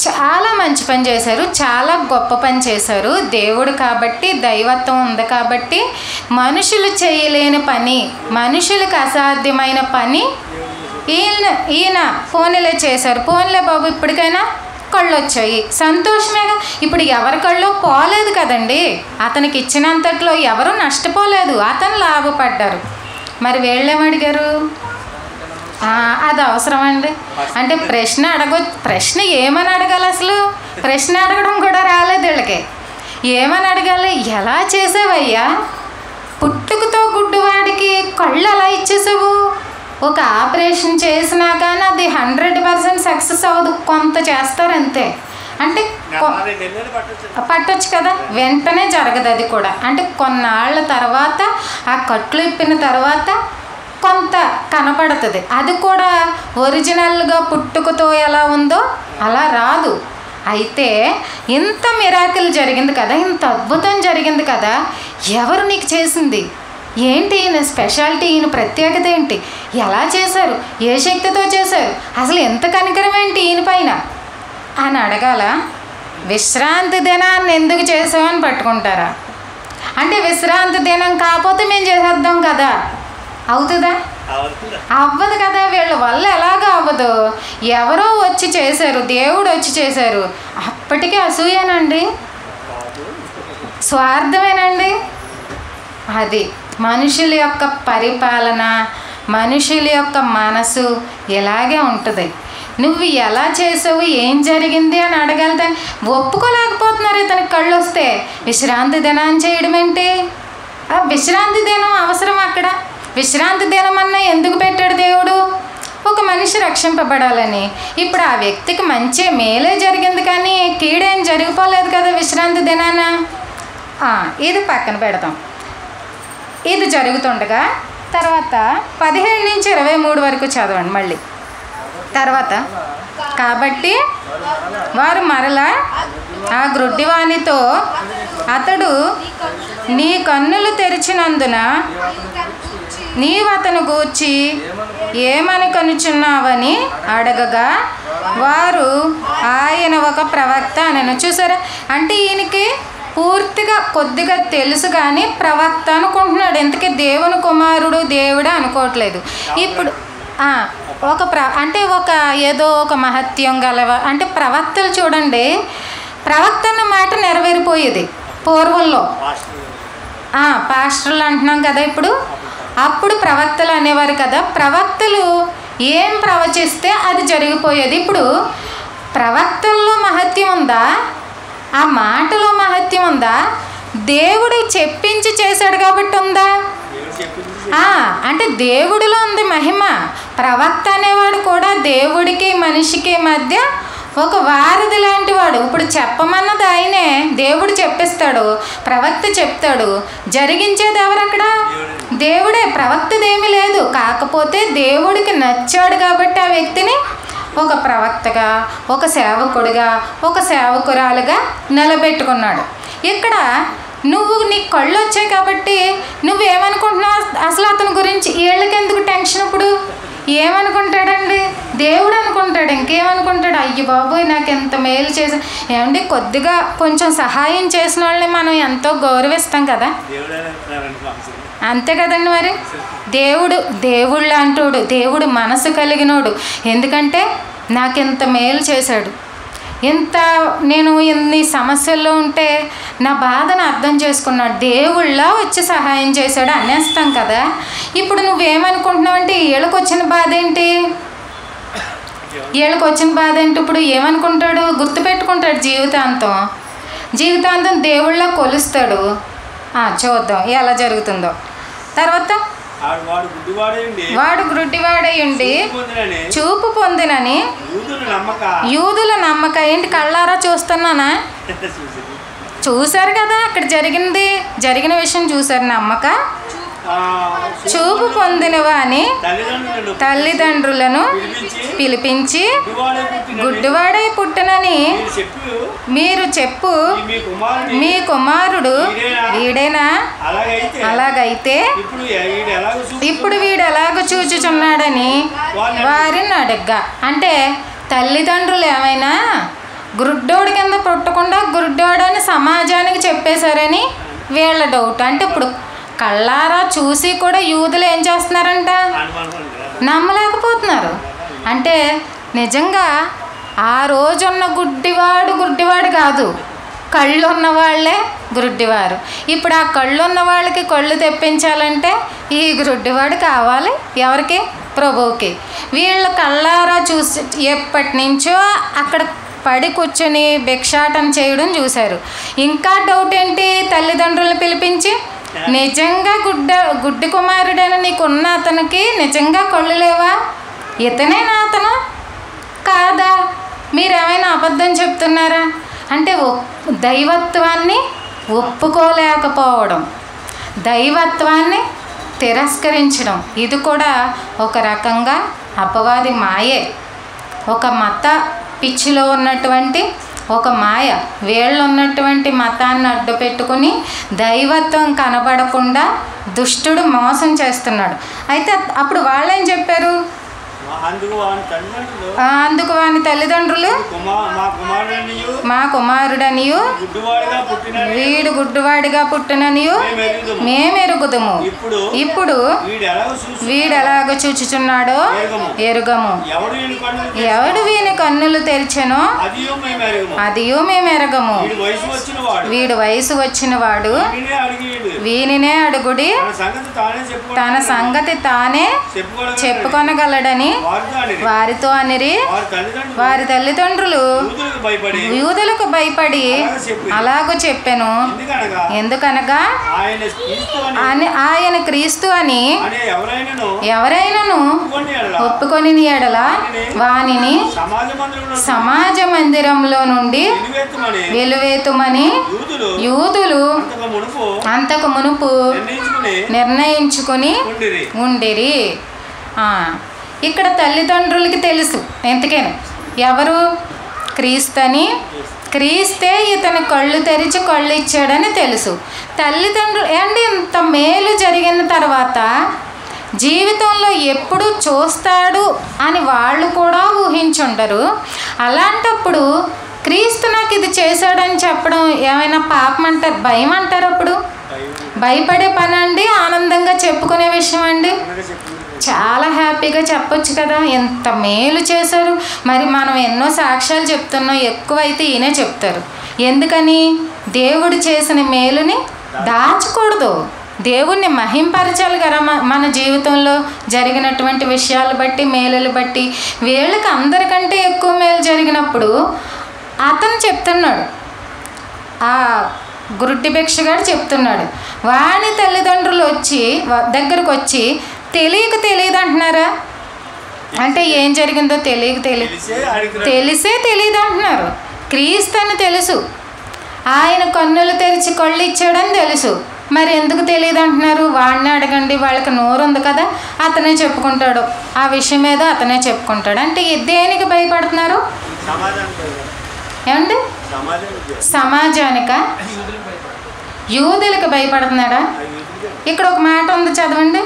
చాలా మంచి పని చేశారు, చాలా గొప్ప పని చేశారు దేవుడు కాబట్టి, దైవత్వం ఉంది కాబట్టి మనుషులు చేయలేని పని, మనుషులకు అసాధ్యమైన పని ఈయన ఫోన్లే చేశారు. ఫోన్లే బాబు ఇప్పటికైనా కళ్ళు వచ్చాయి, సంతోషమేగా. ఇప్పుడు ఎవరి కళ్ళు పోలేదు కదండి, అతనికి ఇచ్చినంతట్లో ఎవరు నష్టపోలేదు, అతను లాభపడ్డారు. మరి వీళ్ళేమడిగారు? అది అవసరం అండి అంటే ప్రశ్న ఏమని అడగాలి? అసలు ప్రశ్న అడగడం కూడా రాలేదు వీళ్ళకి. ఏమని అడగాలి? ఎలా చేసావయ్యా? పుట్టుకతో గుడ్డివాడికి కళ్ళు ఎలా ఇచ్చేసావు? ఒక ఆపరేషన్ చేసినా కానీ అది 100% సక్సెస్ అవ్వదు, కొంత చేస్తారు అంతే. అంటే పట్టొచ్చు కదా, వెంటనే జరగదు అది కూడా. అంటే కొన్నాళ్ళ తర్వాత ఆ కట్లు ఇప్పిన తర్వాత కొంత కనపడుతుంది. అది కూడా ఒరిజినల్గా పుట్టుకతో ఎలా ఉందో అలా రాదు. అయితే ఇంత మిరాకిల్ జరిగింది కదా, ఇంత అద్భుతం జరిగింది కదా, ఎవరు నీకు చేసింది? ఏంటి ఈయన స్పెషాలిటీ, ఈయన ప్రత్యేకత ఏంటి? ఎలా చేశారు? ఏ శక్తితో చేశారు? అసలు ఎంత కనికరం ఏంటి ఈయన పైన అని అడగాల? విశ్రాంతి దినాన్ని ఎందుకు చేసామని పట్టుకుంటారా? అంటే విశ్రాంతి దినం కాకపోతే మేము చేసేద్దాం కదా, అవుతుందా? అవ్వదు కదా, వీళ్ళ వల్ల ఎలాగ అవ్వదు. ఎవరో వచ్చి చేశారు, దేవుడు వచ్చి చేశారు, అప్పటికీ అసూయేనండి, స్వార్థమేనండి. అది మనుషుల యొక్క పరిపాలన, మనుషుల యొక్క మనసు ఇలాగే ఉంటుంది. నువ్వు ఎలా చేసావు, ఏం జరిగింది అని అడగలితే ఒప్పుకోలేకపోతున్నారు. ఇతనికి కళ్ళు వస్తే విశ్రాంతి దినాన్ని చేయడం ఏంటి? విశ్రాంతి దినం అవసరం అక్కడ? విశ్రాంతి దినం అన్నా ఎందుకు పెట్టాడు దేవుడు? ఒక మనిషి రక్షింపబడాలని. ఇప్పుడు ఆ వ్యక్తికి మంచి మేలే జరిగింది కానీ కీడేం జరిగిపోలేదు కదా విశ్రాంతి దినాన. ఇది పక్కన పెడతాం. ఇది జరుగుతుండగా తర్వాత 17 నుంచి 23 వరకు చదవండి మళ్ళీ. తర్వాత కాబట్టి వారు మరలా ఆ గ్రుడ్డివానితో అతడు నీ కన్నులు తెరిచినందున నీవు అతను గూర్చి ఏమని కనుచున్నావని అడగగా వారు ఆయన ఒక ప్రవక్త అనను. చూసారా, అంటే ఈయనకి పూర్తిగా కొద్దిగా తెలుసు కానీ ప్రవక్త అనుకుంటున్నాడు. ఎందుకే దేవుని కుమారుడు దేవుడే అనుకోవట్లేదు. ఇప్పుడు అంటే ఏదో ఒక మహత్యం గలవ అంటే ప్రవక్తలు చూడండి, ప్రవక్త అన్న మాట నెరవేరిపోయేది పూర్వంలో. పాస్టర్లు అంటున్నాం కదా ఇప్పుడు, అప్పుడు ప్రవక్తలు అనేవారు కదా. ప్రవక్తలు ఏం ప్రవచిస్తే అది జరిగిపోయేది. ఇప్పుడు ప్రవక్తల్లో మహత్యం ఉందా? ఆ మాటలో మహత్యం ఉందా? దేవుడు చెప్పించి చేశాడు కాబట్టి ఉందా? అంటే దేవుడిలో ఉంది మహిమ. ప్రవక్త అనేవాడు కూడా దేవుడికి మనిషికి మధ్య ఒక వారధి లాంటి వాడు. ఇప్పుడు చెప్పమన్నది ఆయనే, దేవుడు చెప్పిస్తాడు, ప్రవక్త చెప్తాడు, జరిగించేది ఎవరు అక్కడ? దేవుడే. ప్రవక్తదేమీ లేదు. కాకపోతే దేవుడికి నచ్చాడు కాబట్టి ఆ వ్యక్తిని ఒక ప్రవక్తగా, ఒక సేవకుడిగా, ఒక సేవకురాలుగా నిలబెట్టుకున్నాడు. ఇక్కడ నీ కళ్ళు వచ్చాయి కాబట్టి నువ్వేమనుకుంటున్నావు అసలు అతని గురించి? వీళ్ళకెందుకు టెన్షన్? ఇప్పుడు ఏమనుకుంటాడండి? దేవుడు అనుకుంటాడు. ఇంకేమనుకుంటాడు? అయ్యి బాబోయ్ నాకు ఎంత మేలు చేసి. ఏమండి, కొద్దిగా కొంచెం సహాయం చేసిన వాళ్ళని మనం ఎంతో గౌరవిస్తాం కదా, అంతే కదండి. మరి దేవుడు లాంటోడు, దేవుడు మనసు కలిగినోడు. ఎందుకంటే నాకెంత మేలు చేశాడు, నేను ఎన్ని సమస్యల్లో ఉంటే నా బాధను అర్థం చేసుకున్నాడు, దేవుళ్ళ వచ్చి సహాయం చేశాడు అనేస్తాం కదా. ఇప్పుడు నువ్వేమనుకుంటున్నావు అంటే వీళ్ళకి వచ్చిన బాధ ఏంటి? ఇప్పుడు ఏమనుకుంటాడు? గుర్తుపెట్టుకుంటాడు జీవితాంతం దేవుళ్ళ కొలుస్తాడు. చూద్దాం ఎలా జరుగుతుందో. తర్వాత వాడు గుడ్డివాడయుండి చూపు పొందినని యూదుల నమ్మక. ఏంటి, కళ్ళారా చూస్తున్నానా? చూశారు కదా, అక్కడ జరిగిన విషయం చూశారు. నమ్మక చూపు పొందినవా అని తల్లిదండ్రులను పిలిపించి గుడ్డివాడై పుట్టనని మీరు చెప్పు, మీ కుమారుడు వీడేనా? అలాగైతే ఇప్పుడు వీడు ఎలాగ చూచుచున్నాడని వారిని అడగ్గా. అంటే తల్లిదండ్రులు ఏమైనా గుడ్డోడి కింద పుట్టకుండా గుడ్డోడని సమాజానికి చెప్పేశారని వీళ్ళ డౌట్. అంటే ఇప్పుడు కళ్ళారా చూసి కూడా యూదులు ఏం చేస్తున్నారంట? నమ్మలేకపోతున్నారు. అంటే నిజంగా ఆ రోజున్న గుడ్డివాడు కాదు, కళ్ళు ఉన్న వాళ్ళే గుడ్డివారు. ఇప్పుడు ఆ కళ్ళు ఉన్న వాళ్ళకి కళ్ళు తెప్పించాలంటే ఈ గుడ్డివాడు కావాలి. ఎవరికి? ప్రభువుకి. వీళ్ళు కళ్ళారా చూసి ఎప్పటి నుంచో అక్కడ పడి కూర్చొని భిక్షాటన చేయడం చూశారు. ఇంకా డౌట్ ఏంటి? తల్లిదండ్రులను పిలిపించి నిజంగా గుడ్డి కుమారుడైన నీకున్న అతనికి నిజంగా కళ్ళు లేవా? ఇతనేనా అతను కాదా? మీరేమైనా అబద్ధం చెప్తున్నారా? అంటే దైవత్వాన్ని ఒప్పుకోలేకపోవడం, దైవత్వాన్ని తిరస్కరించడం, ఇది కూడా ఒక రకంగా అపవాది మాయే. ఒక మత పిచ్చిలో ఉన్నటువంటి ఒక మాయ. వీళ్ళు ఉన్నటువంటి మతాన్ని అడ్డు పెట్టుకుని దైవత్వం కనబడకుండా దుష్టుడు మోసం చేస్తున్నాడు. అయితే అప్పుడు వాళ్ళేం చెప్పారు? అందుకు వాని తల్లిదండ్రులు మా కుమారుడనియు వీడు గుడ్డివాడిగా పుట్టిననియు మేమెరుగుదుము. ఇప్పుడు వీడెలాగ చూచుచున్నాడో ఎరుగము. ఎవడు వీని కన్నులు తెరిచెనో అదియు మేమెరగము. వీడు వయసు వచ్చిన వాడు వీనినే అడుగుడి, తన సంగతి తానే చెప్పుకొనగలడని వారితో అనిరి. వారి తల్లిదండ్రులు యూదులకు భయపడి అలాగూ చెప్పెను. ఎందుకనగా ఆయన క్రీస్తు అని ఎవరైనాను ఒప్పుకొని ఎడల వానిని సమాజ మందిరంలో నుండి వెలువేతుమని యూదులు అంతకు మునుపు నిర్ణయించుకొని ఉండిరి. ఇక్కడ తల్లిదండ్రులకి తెలుసు ఎంతకైనా ఎవరు క్రీస్తని, క్రీస్తే ఇతను కళ్ళు తెరిచి కళ్ళు ఇచ్చాడని తెలుసు. తల్లిదండ్రులు ఏంటి ఇంత మేలు జరిగిన తర్వాత జీవితంలో ఎప్పుడు చూస్తాడు అని వాళ్ళు కూడా ఊహించుండరు. అలాంటప్పుడు క్రీస్తు నాకు ఇది చేశాడని చెప్పడం ఏమైనా పాపం అంటారు, భయం అంటారు? అప్పుడు భయపడే పని అండి, ఆనందంగా చెప్పుకునే విషయం అండి? చాలా హ్యాపీగా చెప్పొచ్చు కదా, ఎంత మేలు చేశారు. మరి మనం ఎన్నో సాక్ష్యాలు చెప్తున్నాం, ఎక్కువైతే ఈయనే చెప్తారు. ఎందుకని? దేవుడు చేసిన మేలుని దాచకూడదు, దేవుణ్ణి మహింపరచాలి కదా. మన జీవితంలో జరిగినటువంటి విషయాలు బట్టి, మేలులు బట్టి. వీళ్ళకి అందరికంటే ఎక్కువ మేలు జరిగినప్పుడు అతను చెప్తున్నాడు, ఆ గురుడ్డి భిక్షగాడు చెప్తున్నాడు. వాని తల్లిదండ్రులు దగ్గరకు వచ్చి తెలియదు అంటున్నారా? అంటే ఏం జరిగిందో తెలిసే తెలియదు అంటున్నారు. క్రీస్తు అని తెలుసు, ఆయన కన్నులు తెరిచి కళ్ళు ఇచ్చాడని తెలుసు, మరి ఎందుకు తెలియదు అంటున్నారు? వాడిని అడగండి, వాళ్ళకి నోరు ఉంది కదా, అతనే చెప్పుకుంటాడు, ఆ విషయం మీద అతనే చెప్పుకుంటాడు. అంటే దేనికి భయపడుతున్నారు? ఏమండి? సమాజానిక? యూదులకు భయపడుతున్నాడా? ఇక్కడ ఒక మాట ఉంది, చదవండి.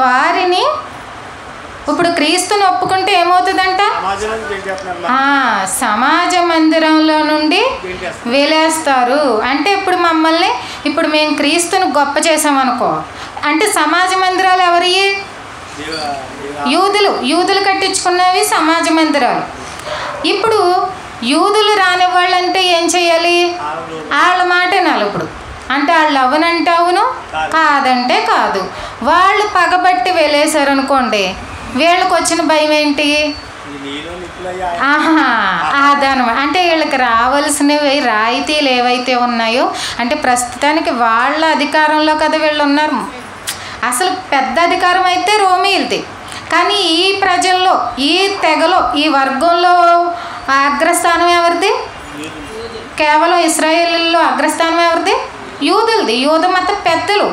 వారిని ఇప్పుడు క్రీస్తుని ఒప్పుకుంటే ఏమవుతుందంట? సమాజ మందిరంలో నుండి వెలేస్తారు. అంటే ఇప్పుడు మేము క్రీస్తుని గొప్ప చేసామనుకో, అంటే సమాజ మందిరాలు ఎవరి? యూదులు కట్టించుకున్నవి సమాజ మందిరాలు. ఇప్పుడు యూదులు రాని వాళ్ళంటే ఏం చేయాలి? వాళ్ళ మాట వినాలి. ఇప్పుడు అంటే వాళ్ళు అవునంటే అవును, కాదంటే కాదు. వాళ్ళు పగబట్టి వెళ్ళేశారు అనుకోండి, వీళ్ళకి వచ్చిన భయం ఏంటి? అదనమాట. అంటే వీళ్ళకి రావాల్సినవి రాయితీలు ఏవైతే ఉన్నాయో, అంటే ప్రస్తుతానికి వాళ్ళ అధికారంలో కదా వీళ్ళు ఉన్నారు. అసలు పెద్ద అధికారం అయితే రోమీయులది, కానీ ఈ ప్రజల్లో, ఈ తెగలో, ఈ వర్గంలో అగ్రస్థానం ఎవరిది? కేవలం ఇశ్రాయేలీల్లో అగ్రస్థానం ఎవరిది? యూదులది. యూద మత పెద్దలు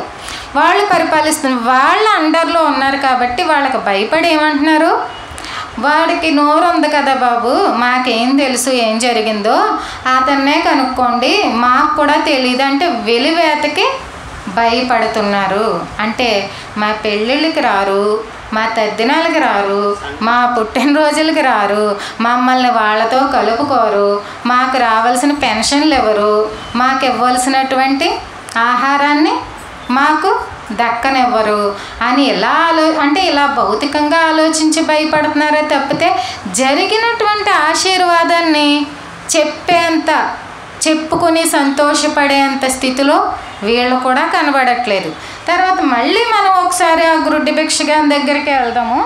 వాళ్ళు పరిపాలిస్తున్నారు, వాళ్ళ అండర్లో ఉన్నారు. కాబట్టి వాళ్ళకి భయపడి ఏమంటున్నారు? వాడికి నోరు ఉంది కదా బాబు, మాకేం తెలుసు ఏం జరిగిందో, అతన్నే కనుక్కోండి, మాకు కూడా తెలియదు అంటే వెలివేతకి భయపడుతున్నారు. అంటే మా పెళ్ళిళ్ళకి రారు, మా తద్దినాలకి రారు, మా పుట్టినరోజులకి రారు, మమ్మల్ని వాళ్ళతో కలుపుకోరు, మాకు రావాల్సిన పెన్షన్లు ఎవరు, మాకు ఇవ్వాల్సినటువంటి ఆహారాన్ని మాకు దక్కనివ్వరు అని ఇలా భౌతికంగా ఆలోచించి భయపడుతున్నారే తప్పితే జరిగినటువంటి ఆశీర్వాదాన్ని చెప్పుకొని సంతోషపడేంత స్థితిలో వీళ్ళు కూడా కనబడట్లేదు. తర్వాత మళ్ళీ మనం ఒకసారి ఆ గురుడ్డి భిక్షగాని దగ్గరికి వెళ్దాము.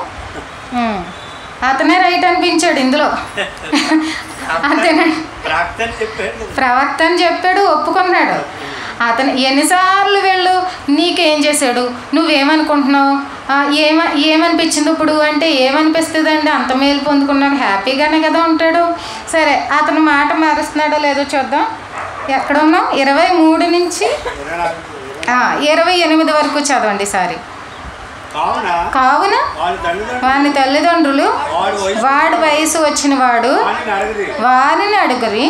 అతనే రైట్ అనిపించాడు ఇందులో. అతనే ప్రవక్త అని చెప్పాడు, ఒప్పుకున్నాడు. అతను ఎన్నిసార్లు వీళ్ళు నీకేం చేశాడు, నువ్వేమనుకుంటున్నావు, ఏమనిపించింది ఇప్పుడు అంటే ఏమనిపిస్తుంది అండి, అంత మేలు పొందుకున్నాడు, హ్యాపీగానే కదా ఉంటాడు. సరే, అతను మాట మారుస్తున్నాడో లేదో చూద్దాం. ఎక్కడ ఉన్నాం? 23 నుంచి 28 వరకు చదవండి. సారీ. కావున వాని తల్లిదండ్రులు వాడి వయసు వచ్చిన వాడు వారిని అడుగురి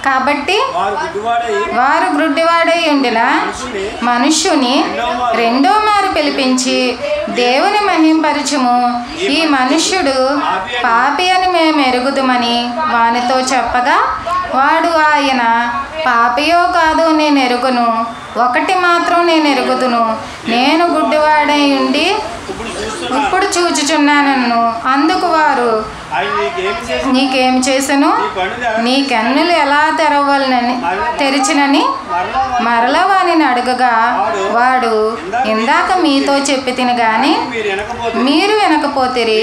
కాబట్టి వారు గ్రుడ్డివాడై ఉండిన మనుష్యుని రెండో మారు పిలిపించి దేవుని మహింపరచుము, ఈ మనుష్యుడు పాపి అని మేము ఎరుగుదుమని వానితో చెప్పగా, వాడు ఆయన పాపియో కాదో నేను ఎరుగును, ఒకటి మాత్రం నేను ఎరుగుదును, నేను గుడ్డివాడై ఉండి ఇప్పుడు చూచుచున్నానన్ను. అందుకు వారు, నీకేం చేసను, నీ కన్నులు ఎలా తెరిచినని మరలా వానిని అడగగా, వాడు ఇందాక మీతో చెప్పి తిని గాని మీరు వినకపోతిరి,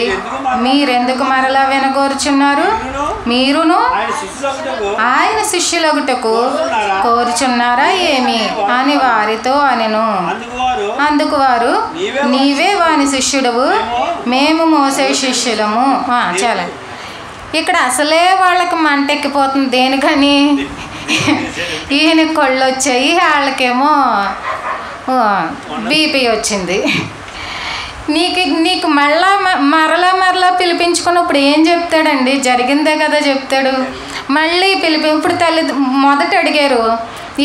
మీరెందుకు మరలా వినగోరుచున్నారు, మీరును ఆయన శిష్యులగుటకు కోరుచున్నారా ఏమి అని వారితో అనెను. అందుకు వారు, నీవే వాని శిష్యుడవు, మేము మోసే శిష్యులము. చాలా ఇక్కడ అసలే వాళ్ళకి మంటెక్కిపోతుంది. దేనికని? ఈయన కొళ్ళు వచ్చాయి, వాళ్ళకేమో బీపీ వచ్చింది. నీకు మరలా పిలిపించుకున్నప్పుడు ఏం చెప్తాడండి? జరిగిందే కదా చెప్తాడు. మళ్ళీ ఇప్పుడు మొదట అడిగారు,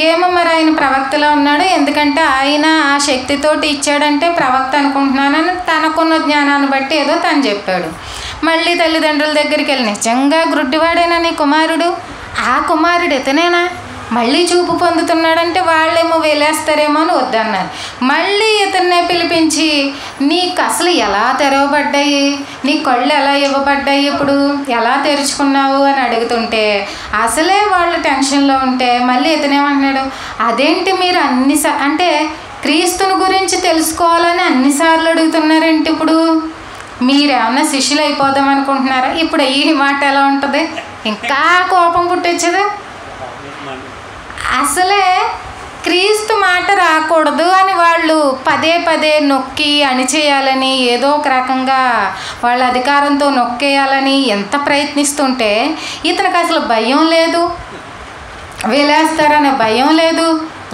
ఏమో మరి ఆయన ప్రవక్తలో ఉన్నాడు, ఎందుకంటే ఆయన ఆ శక్తితోటి ఇచ్చాడంటే ప్రవక్త అనుకుంటున్నానని తనకున్న జ్ఞానాన్ని బట్టి ఏదో తను చెప్పాడు. మళ్ళీ తల్లిదండ్రుల దగ్గరికి వెళ్ళి, నిజంగా గుడ్డివాడేనా నీ కుమారుడు? ఆ కుమారుడు ఇతనేనా? మళ్ళీ చూపు పొందుతున్నాడంటే వాళ్ళేమో వేలేస్తారేమో అని వద్దన్నారు. మళ్ళీ ఇతన్నే పిలిపించి, నీకు అసలు ఎలా తెరవబడ్డాయి, నీ కళ్ళు ఎలా ఇవ్వబడ్డాయి, ఇప్పుడు ఎలా తెరుచుకున్నావు అని అడుగుతుంటే అసలే వాళ్ళు టెన్షన్లో ఉంటే మళ్ళీ ఇతనేమంటున్నాడు, అదేంటి మీరు అంటే క్రీస్తుని గురించి తెలుసుకోవాలని అన్నిసార్లు అడుగుతున్నారేంటి? ఇప్పుడు మీరేమన్నా శిష్యులు అయిపోదాం అనుకుంటున్నారా? ఇప్పుడు ఈ మాట ఎలా ఉంటుంది? ఇంకా కోపం పుట్టించదు. అసలే క్రీస్తు మాట రాకూడదు అని వాళ్ళు పదే పదే నొక్కి అణిచేయాలని, ఏదో ఒక రకంగా వాళ్ళ అధికారంతో నొక్కేయాలని ఎంత ప్రయత్నిస్తుంటే ఇతనికి అసలు భయం లేదు, వేలేస్తారనే భయం లేదు,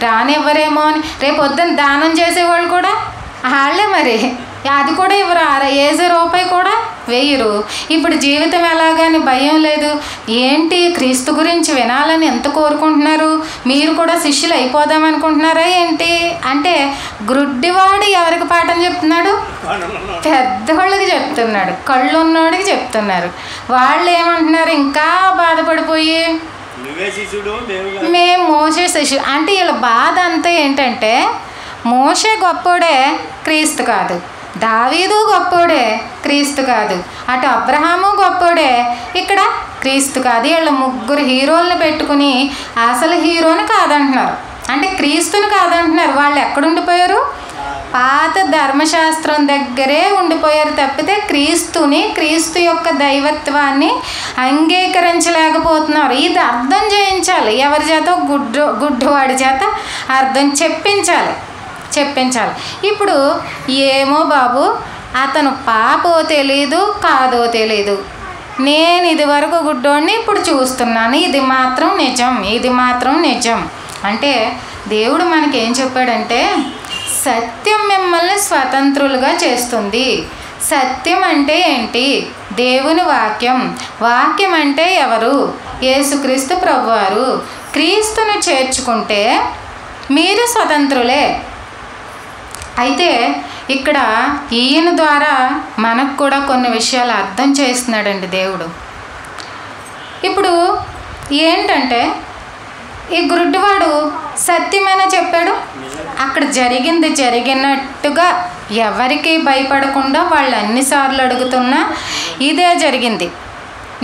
రానివ్వరేమో అని. రేపు పొద్దున్న దానం చేసేవాళ్ళు కూడా వాళ్ళే, మరి అది కూడా ఇవ్వరు, ₹1 కూడా వేయరు. ఇప్పుడు జీవితం ఎలాగని భయం లేదు. ఏంటి క్రీస్తు గురించి వినాలని ఎంత కోరుకుంటున్నారు? మీరు కూడా శిష్యులు అయిపోదాం అనుకుంటున్నారా ఏంటి? అంటే గుడ్డివాడు ఎవరికి పాఠం చెప్తున్నాడు? పెద్దవాళ్ళకి చెప్తున్నాడు, కళ్ళు ఉన్నవాడికి చెప్తున్నారు. వాళ్ళు ఏమంటున్నారు? ఇంకా బాధపడిపోయి, మేము మోసే శిష్యుడు అంటే వీళ్ళ బాధ అంతా ఏంటంటే, మోసే గొప్పోడే, క్రీస్తు కాదు. దావీదు గొప్పోడే, క్రీస్తు కాదు. అటు అబ్రహాము గొప్పోడే, ఇక్కడ క్రీస్తు కాదు. వీళ్ళ ముగ్గురు హీరోలను పెట్టుకుని అసలు హీరోని కాదంటున్నారు, అంటే క్రీస్తుని కాదంటున్నారు. వాళ్ళు ఎక్కడుండిపోయారు? పాత ధర్మశాస్త్రం దగ్గరే ఉండిపోయారు తప్పితే క్రీస్తు యొక్క దైవత్వాన్ని అంగీకరించలేకపోతున్నారు. ఇది అర్థం చేయించాలి, ఎవరి చేత? గుడ్డివాడి చేత అర్థం చెప్పించాలి. ఇప్పుడు ఏమో బాబు, అతను పాపో తెలీదు, కాదో తెలీదు, నేను ఇదివరకు గుడ్డోడిని, ఇప్పుడు చూస్తున్నాను, ఇది మాత్రం నిజం అంటే దేవుడు మనకేం చెప్పాడంటే, సత్యం మిమ్మల్ని స్వతంత్రులుగా చేస్తుంది. సత్యం అంటే ఏంటి? దేవుని వాక్యం అంటే ఎవరు? యేసుక్రీస్తు ప్రభువారు. క్రీస్తును చేర్చుకుంటే మీరు స్వతంత్రులే. అయితే ఇక్కడ ఈయన ద్వారా మనకు కూడా కొన్ని విషయాలు అర్థం చేస్తున్నాడండి దేవుడు. ఇప్పుడు ఏంటంటే, ఈ గుడ్డివాడు సత్యమైనా చెప్పాడు, అక్కడ జరిగినట్టుగా ఎవరికి భయపడకుండా వాళ్ళు అన్నిసార్లు అడుగుతున్నా ఇదే జరిగింది.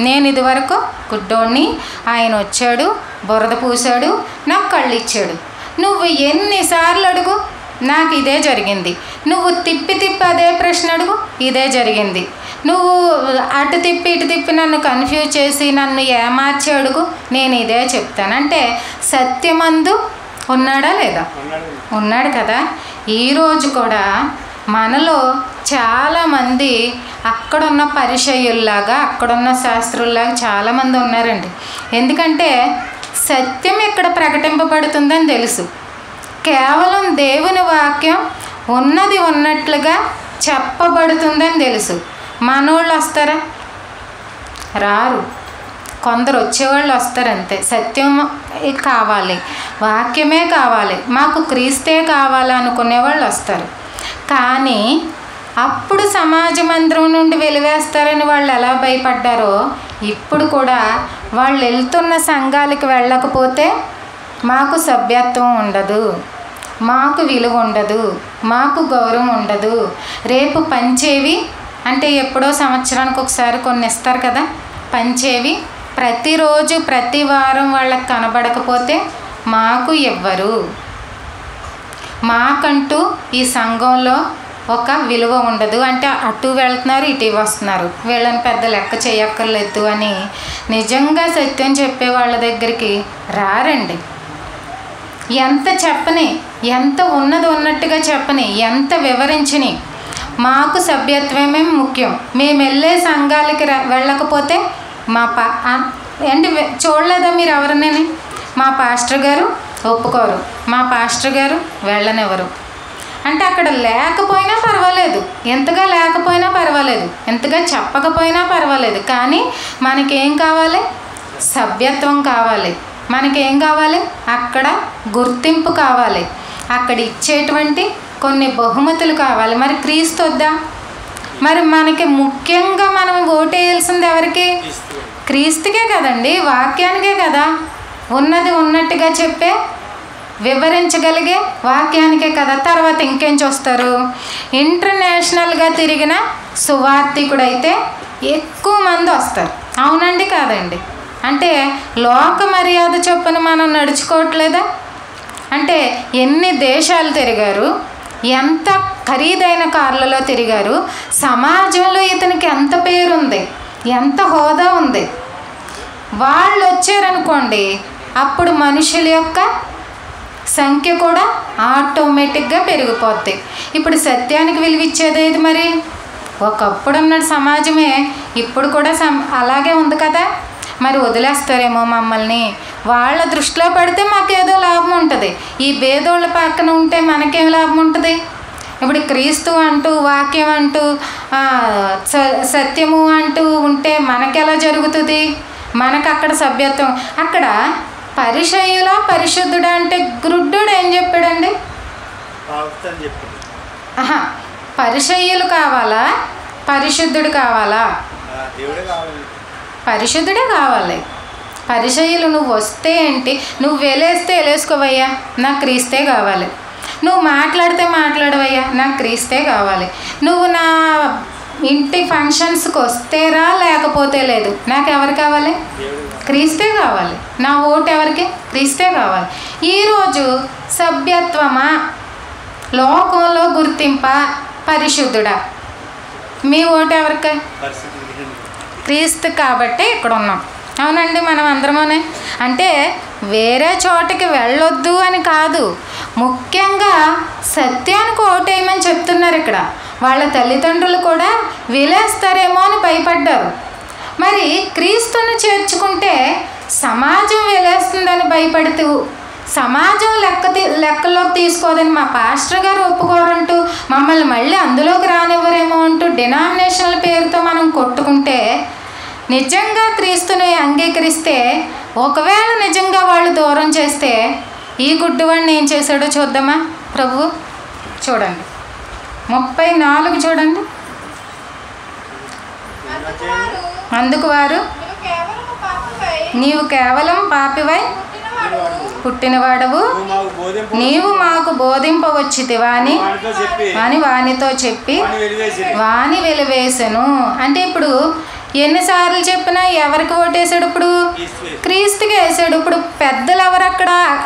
నేను ఇదివరకు గుడ్డోడిని, ఆయన వచ్చాడు, బురద పూసాడు, నాకు కళ్ళు ఇచ్చాడు. నువ్వు ఎన్నిసార్లు అడుగు, నాకు ఇదే జరిగింది. నువ్వు తిప్పి అదే ప్రశ్న అడుగు, ఇదే జరిగింది. నువ్వు అటు తిప్పి ఇటు తిప్పి నన్ను కన్ఫ్యూజ్ చేసి నన్ను ఏమార్చి అడుగు, నేను ఇదే చెప్తాను. అంటే సత్యమందు ఉన్నాడా లేదా? ఉన్నాడు కదా. ఈరోజు కూడా మనలో చాలామంది అక్కడున్న పరిచయుల్లాగా, అక్కడున్న శాస్త్రుల్లాగా చాలామంది ఉన్నారండి. ఎందుకంటే సత్యం ఇక్కడ ప్రకటింపబడుతుందని తెలుసు, కేవలం దేవుని వాక్యం ఉన్నది ఉన్నట్లుగా చెప్పబడుతుందని తెలుసు. మనోళ్ళు వస్తారా? రారు. కొందరు వచ్చేవాళ్ళు వస్తారు అంతే. సత్యం కావాలి, వాక్యమే కావాలి, మాకు క్రీస్తే కావాలి అనుకునే వాళ్ళు వస్తారు. కానీ అప్పుడు సమాజ మందిరం నుండి వెలివేస్తారని వాళ్ళు ఎలా భయపడ్డారో, ఇప్పుడు కూడా వాళ్ళు వెళ్తున్న సంఘాలకు వెళ్ళకపోతే మాకు సభ్యత్వం ఉండదు, మాకు విలువ ఉండదు, మాకు గౌరవం ఉండదు. రేపు పంచేవి అంటే ఎప్పుడో సంవత్సరానికి ఒకసారి కొన్ని ఇస్తారు కదా, పంచేవి ప్రతిరోజు ప్రతి వారం వాళ్ళకి కనబడకపోతే మాకు ఇవ్వరు, మాకంటూ ఈ సంఘంలో ఒక విలువ ఉండదు. అంటే అటు వెళ్తున్నారు, ఇటు వస్తున్నారు, వీళ్ళని పెద్ద లెక్క చేయక్కర్లేదు అని నిజంగా సత్యం చెప్పే వాళ్ళ దగ్గరికి రారండి. ఎంత చెప్పని, ఎంత ఉన్నది ఉన్నట్టుగా చెప్పని, ఎంత వివరించని, మాకు సభ్యత్వమే ముఖ్యం, మేము వెళ్ళే సంఘాలకి వెళ్ళకపోతే మా ఏంటి చూడలేదా మీరు ఎవరినని? మా పాస్టర్ గారు ఒప్పుకోరు, మా పాస్టర్ గారు వెళ్ళనివ్వరు. అంటే అక్కడ లేకపోయినా పర్వాలేదు, ఎంతగా లేకపోయినా పర్వాలేదు, ఎంతగా చెప్పకపోయినా పర్వాలేదు, కానీ మనకేం కావాలి? సభ్యత్వం కావాలి. మనకేం కావాలి? అక్కడ గుర్తింపు కావాలి, అక్కడ ఇచ్చేటువంటి కొన్ని బహుమతులు కావాలి. మరి క్రీస్తు వద్దా? మరి మనకి ముఖ్యంగా మనం ఓటేయాల్సింది ఎవరికి? క్రీస్తుకే కదండి, వాక్యానికే కదా. ఉన్నది ఉన్నట్టుగా చెప్పే వివరించగలిగే వాక్యానికే కదా. తర్వాత ఇంకేం చూస్తారు? ఇంటర్నేషనల్గా తిరిగిన సువార్థికుడైతే ఎక్కువ మంది వస్తారు. అవునండి కాదండి? అంటే లోక మర్యాద చొప్పున మనం నడుచుకోవట్లేదా? అంటే ఎన్ని దేశాలు తిరిగారు, ఎంత ఖరీదైన కార్లలో తిరిగారు, సమాజంలో ఇతనికి ఎంత పేరుంది, ఎంత హోదా ఉంది. వాళ్ళు వచ్చారనుకోండి, అప్పుడు మనుషుల యొక్క సంఖ్య కూడా ఆటోమేటిక్గా పెరిగిపోద్ది. ఇప్పుడు సత్యానికి విలువిచ్చేది ఏది మరి? ఒకప్పుడు ఉన్న సమాజమే ఇప్పుడు కూడా అలాగే ఉంది కదా. మరి వదిలేస్తారేమో మమ్మల్ని, వాళ్ళ దృష్టిలో పడితే మాకేదో లాభం ఉంటుంది, ఈ భేదోళ్ళ పక్కన ఉంటే మనకేం లాభం ఉంటుంది? ఇప్పుడు క్రీస్తు అంటూ, వాక్యం అంటూ, సత్యము అంటూ ఉంటే మనకెలా జరుగుతుంది? మనకు అక్కడ సభ్యత్వం. అక్కడ పరిచయులా పరిశుద్ధుడా అంటే గ్రుడ్డుడు ఏం చెప్పాడండి? పరిచయులు కావాలా, పరిశుద్ధుడు కావాలా? పరిశుద్ధుడే కావాలి. పరిచయులు నువ్వు వస్తే ఏంటి, నువ్వు వెలేస్తే వెలేసుకోవయ్యా, నాకు క్రీస్తే కావాలి. నువ్వు మాట్లాడితే మాట్లాడవయ్యా, నాకు క్రీస్తే కావాలి. నువ్వు నా ఇంటి ఫంక్షన్స్కి వస్తేరా, లేకపోతే లేదు, నాకు ఎవరు కావాలి? క్రీస్తే కావాలి. నా ఓటు ఎవరికి? క్రీస్తే కావాలి. ఈరోజు సభ్యత్వమా, లోకంలో గుర్తింప, పరిశుద్ధుడా? మీ ఓటు ఎవరికి? క్రీస్తు కాబట్టి ఇక్కడ ఉన్నాం. అవునండి, మనం అందరమనే. అంటే వేరే చోటకి వెళ్ళొద్దు అని కాదు, ముఖ్యంగా సత్యానికి ఓటేయమని చెప్తున్నారు ఇక్కడ. వాళ్ళ తల్లిదండ్రులు కూడా విలేస్తారేమో అని భయపడ్డారు. మరి క్రీస్తుని చేర్చుకుంటే సమాజం విలేస్తుందని భయపడుతూ, సమాజం లెక్కలోకి తీసుకోదని మా పాస్టర్ గారు ఒప్పుకోరంటూ, మమ్మల్ని మళ్ళీ అందులోకి రానివ్వరేమో అంటూ డినామినేషన్ల పేరుతో మనం కొట్టుకుంటే, నిజంగా క్రీస్తుని అంగీకరిస్తే, ఒకవేళ నిజంగా వాళ్ళు దూరం చేస్తే, ఈ గుడ్డివాడిని ఏం చేశాడో చూద్దామా? ప్రభు చూడండి 34 చూడండి. అందుకు వారు, నీవు కేవలం పాపివై పుట్టినవాడవు, నీవు మాకు బోధింపవచ్చితివా అని వానితో చెప్పి వాని వెలివేసెను. అంటే ఇప్పుడు ఎన్నిసార్లు చెప్పినా ఎవరికి ఓటేసాడు? ఇప్పుడు క్రీస్తుకి వేసాడు. ఇప్పుడు పెద్దలు ఎవరు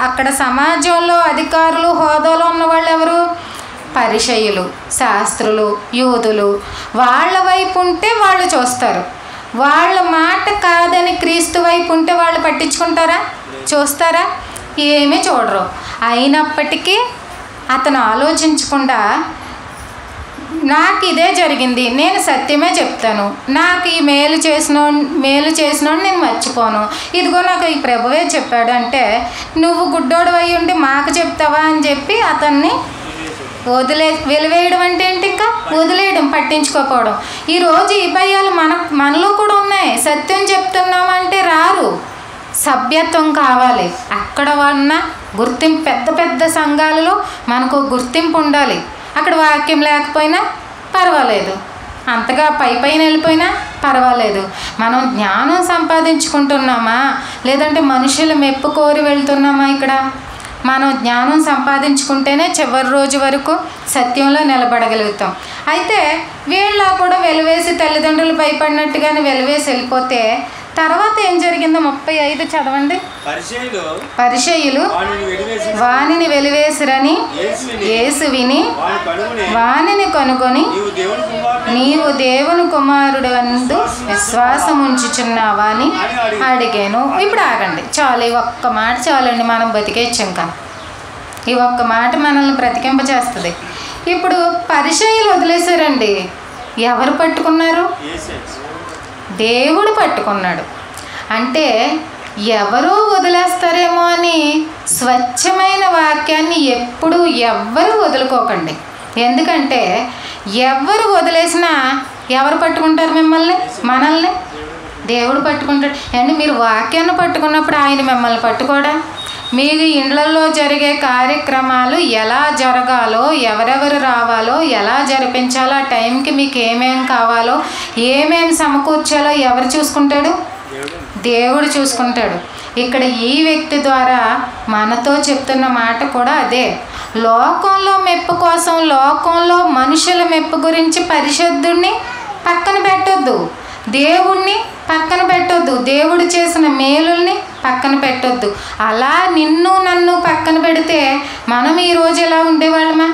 అక్కడ సమాజంలో అధికారులు, హోదాలో ఉన్నవాళ్ళు ఎవరు? పరిచయులు, శాస్త్రులు, యూదులు. వాళ్ళ వైపు ఉంటే వాళ్ళు చూస్తారు. వాళ్ళ మాట కాదని క్రీస్తు వైపు ఉంటే వాళ్ళు పట్టించుకుంటారా? చూస్తారా? ఏమీ చూడరు. అయినప్పటికీ అతను ఆలోచించకుండా, నాకు ఇదే జరిగింది, నేను సత్యమే చెప్తాను, నాకు ఈ మేలు చేసినోడు నేను మర్చిపోను, ఇదిగో నాకు ఈ ప్రభువే చెప్పాడు అంటే, నువ్వు గుడ్డోడు అయి ఉండి మాకు చెప్తావా అని చెప్పి అతన్ని వెలివేయడం అంటే ఏంటి? ఇంకా వదిలేయడం, పట్టించుకోకపోవడం. ఈరోజు ఈ భయాలు మనలో కూడా ఉన్నాయి. సత్యం చెప్తున్నామంటే రారు, సభ్యత్వం కావాలి. అక్కడ ఉన్న గుర్తింపు, పెద్ద పెద్ద సంఘాలలో మనకు గుర్తింపు ఉండాలి. అక్కడ వాక్యం లేకపోయినా పర్వాలేదు, అంతగా పైన వెళ్ళిపోయినా పర్వాలేదు. మనం జ్ఞానం సంపాదించుకుంటున్నామా, లేదంటే మనుషుల మెప్పు కోరి వెళ్తున్నామా? ఇక్కడ మనం జ్ఞానం సంపాదించుకుంటేనే చివరి రోజు వరకు సత్యంలో నిలబడగలుగుతాం. అయితే వీళ్ళ కూడా వెలివేసి, తల్లిదండ్రులు భయపడినట్టుగానే వెలివేసి వెళ్ళిపోతే తర్వాత ఏం జరిగిందో 35 చదవండి. పరిచయులు వానిని వెలివేసిరని యేసు విని వానిని కనుగొని, నీవు దేవుని కుమారుడు అందు విశ్వాసం ఉంచుచున్నావా అని అడిగాను. ఇప్పుడు ఆగండి, చాలు, ఈ ఒక్క మాట చాలండి, మనం బతికేచ్చాం కదా. ఈ ఒక్క మాట మనల్ని బ్రతికింపచేస్తుంది. ఇప్పుడు పరిచయులు వదిలేశారండి, ఎవరు పట్టుకున్నారు? దేవుడు పట్టుకున్నాడు. అంటే ఎవరో వదిలేస్తారేమో అని స్వచ్ఛమైన వాక్యాన్ని ఎప్పుడు ఎవ్వరూ వదులుకోకండి. ఎందుకంటే ఎవరు వదిలేసినా ఎవరు పట్టుకుంటారు మిమ్మల్ని? మనల్ని దేవుడు పట్టుకుంటాడు. అంటే మీరు వాక్యాన్ని పట్టుకున్నప్పుడు ఆయన మిమ్మల్ని పట్టుకోడా? మీ ఇండ్లలో జరిగే కార్యక్రమాలు ఎలా జరగాలో, ఎవరెవరు రావాలో, ఎలా జరిపించాలో, ఆ టైంకి మీకు ఏమేం కావాలో, ఏమేం సమకూర్చాలో ఎవరు చూసుకుంటాడు? దేవుడు చూసుకుంటాడు. ఇక్కడ ఈ వ్యక్తి ద్వారా మనతో చెప్తున్న మాట కూడా అదే. లోకంలో మెప్పు కోసం, లోకంలో మనుషుల మెప్పు గురించి పరిశుద్ధుణ్ణి పక్కన పెట్టొద్దు, దేవుణ్ణి పక్కన పెట్టొద్దు, దేవుడు చేసిన మేలుల్ని పక్కన పెట్టొద్దు. అలా నిన్ను నన్ను పక్కన పెడితే మనం ఈరోజు ఎలా ఉండేవాళ్ళమా?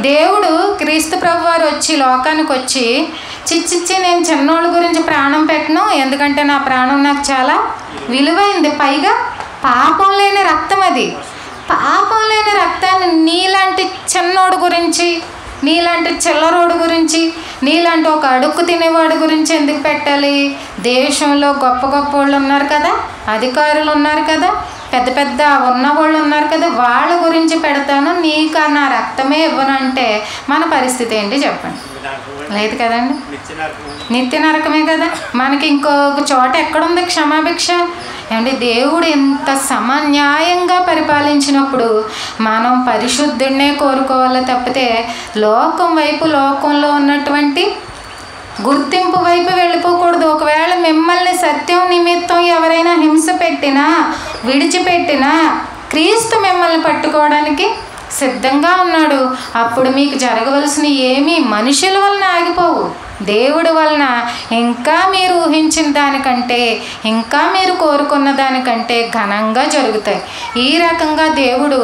దేవుడు క్రీస్తు ప్రభు వారు వచ్చి లోకానికి వచ్చి చిచ్చిచ్చి నేను చిన్నోళ్ళ గురించి ప్రాణం పెట్టను, ఎందుకంటే నా ప్రాణం నాకు చాలా విలువైంది, పైగా పాపం లేని రక్తం, అది పాపం లేని రక్తాన్ని నీలాంటి చిన్నోడు గురించి, నీలాంటి చిల్లరోడు గురించి, నీలాంటి ఒక అడుక్కు తినేవాడు గురించి ఎందుకు పెట్టాలి? దేశంలో గొప్ప గొప్ప వాళ్ళు ఉన్నారు కదా, అధికారులు ఉన్నారు కదా, పెద్ద పెద్ద ఉన్నవాళ్ళు ఉన్నారు కదా, వాళ్ళ గురించి పెడతాను, నీకు నా రక్తమే ఇవ్వనంటే మన పరిస్థితి ఏంటి చెప్పండి? లేదు కదండి, నిత్య నరకమే కదా. మనకి ఇంకొక చోట ఎక్కడుంది క్షమాభిక్ష? ఏమంటే దేవుడు ఇంత సమన్యాయంగా పరిపాలించినప్పుడు మనం పరిశుద్ధుడినే కోరుకోవాలి తప్పితే లోకం వైపు, లోకంలో ఉన్నటువంటి గుర్తింపు వైపు వెళ్ళిపోకూడదు. ఒకవేళ మిమ్మల్ని సత్యం నిమిత్తం ఎవరైనా హింస పెట్టినా, విడిచిపెట్టినా, క్రీస్తు మిమ్మల్ని పట్టుకోవడానికి సిద్ధంగా ఉన్నాడు. అప్పుడు మీకు జరగవలసిన ఏమీ మనుషుల వలన ఆగిపోవు, దేవుడి వలన ఇంకా మీరు ఊహించిన దానికంటే, ఇంకా మీరు కోరుకున్న దానికంటే ఘనంగా జరుగుతాయి. ఈ రకంగా దేవుడు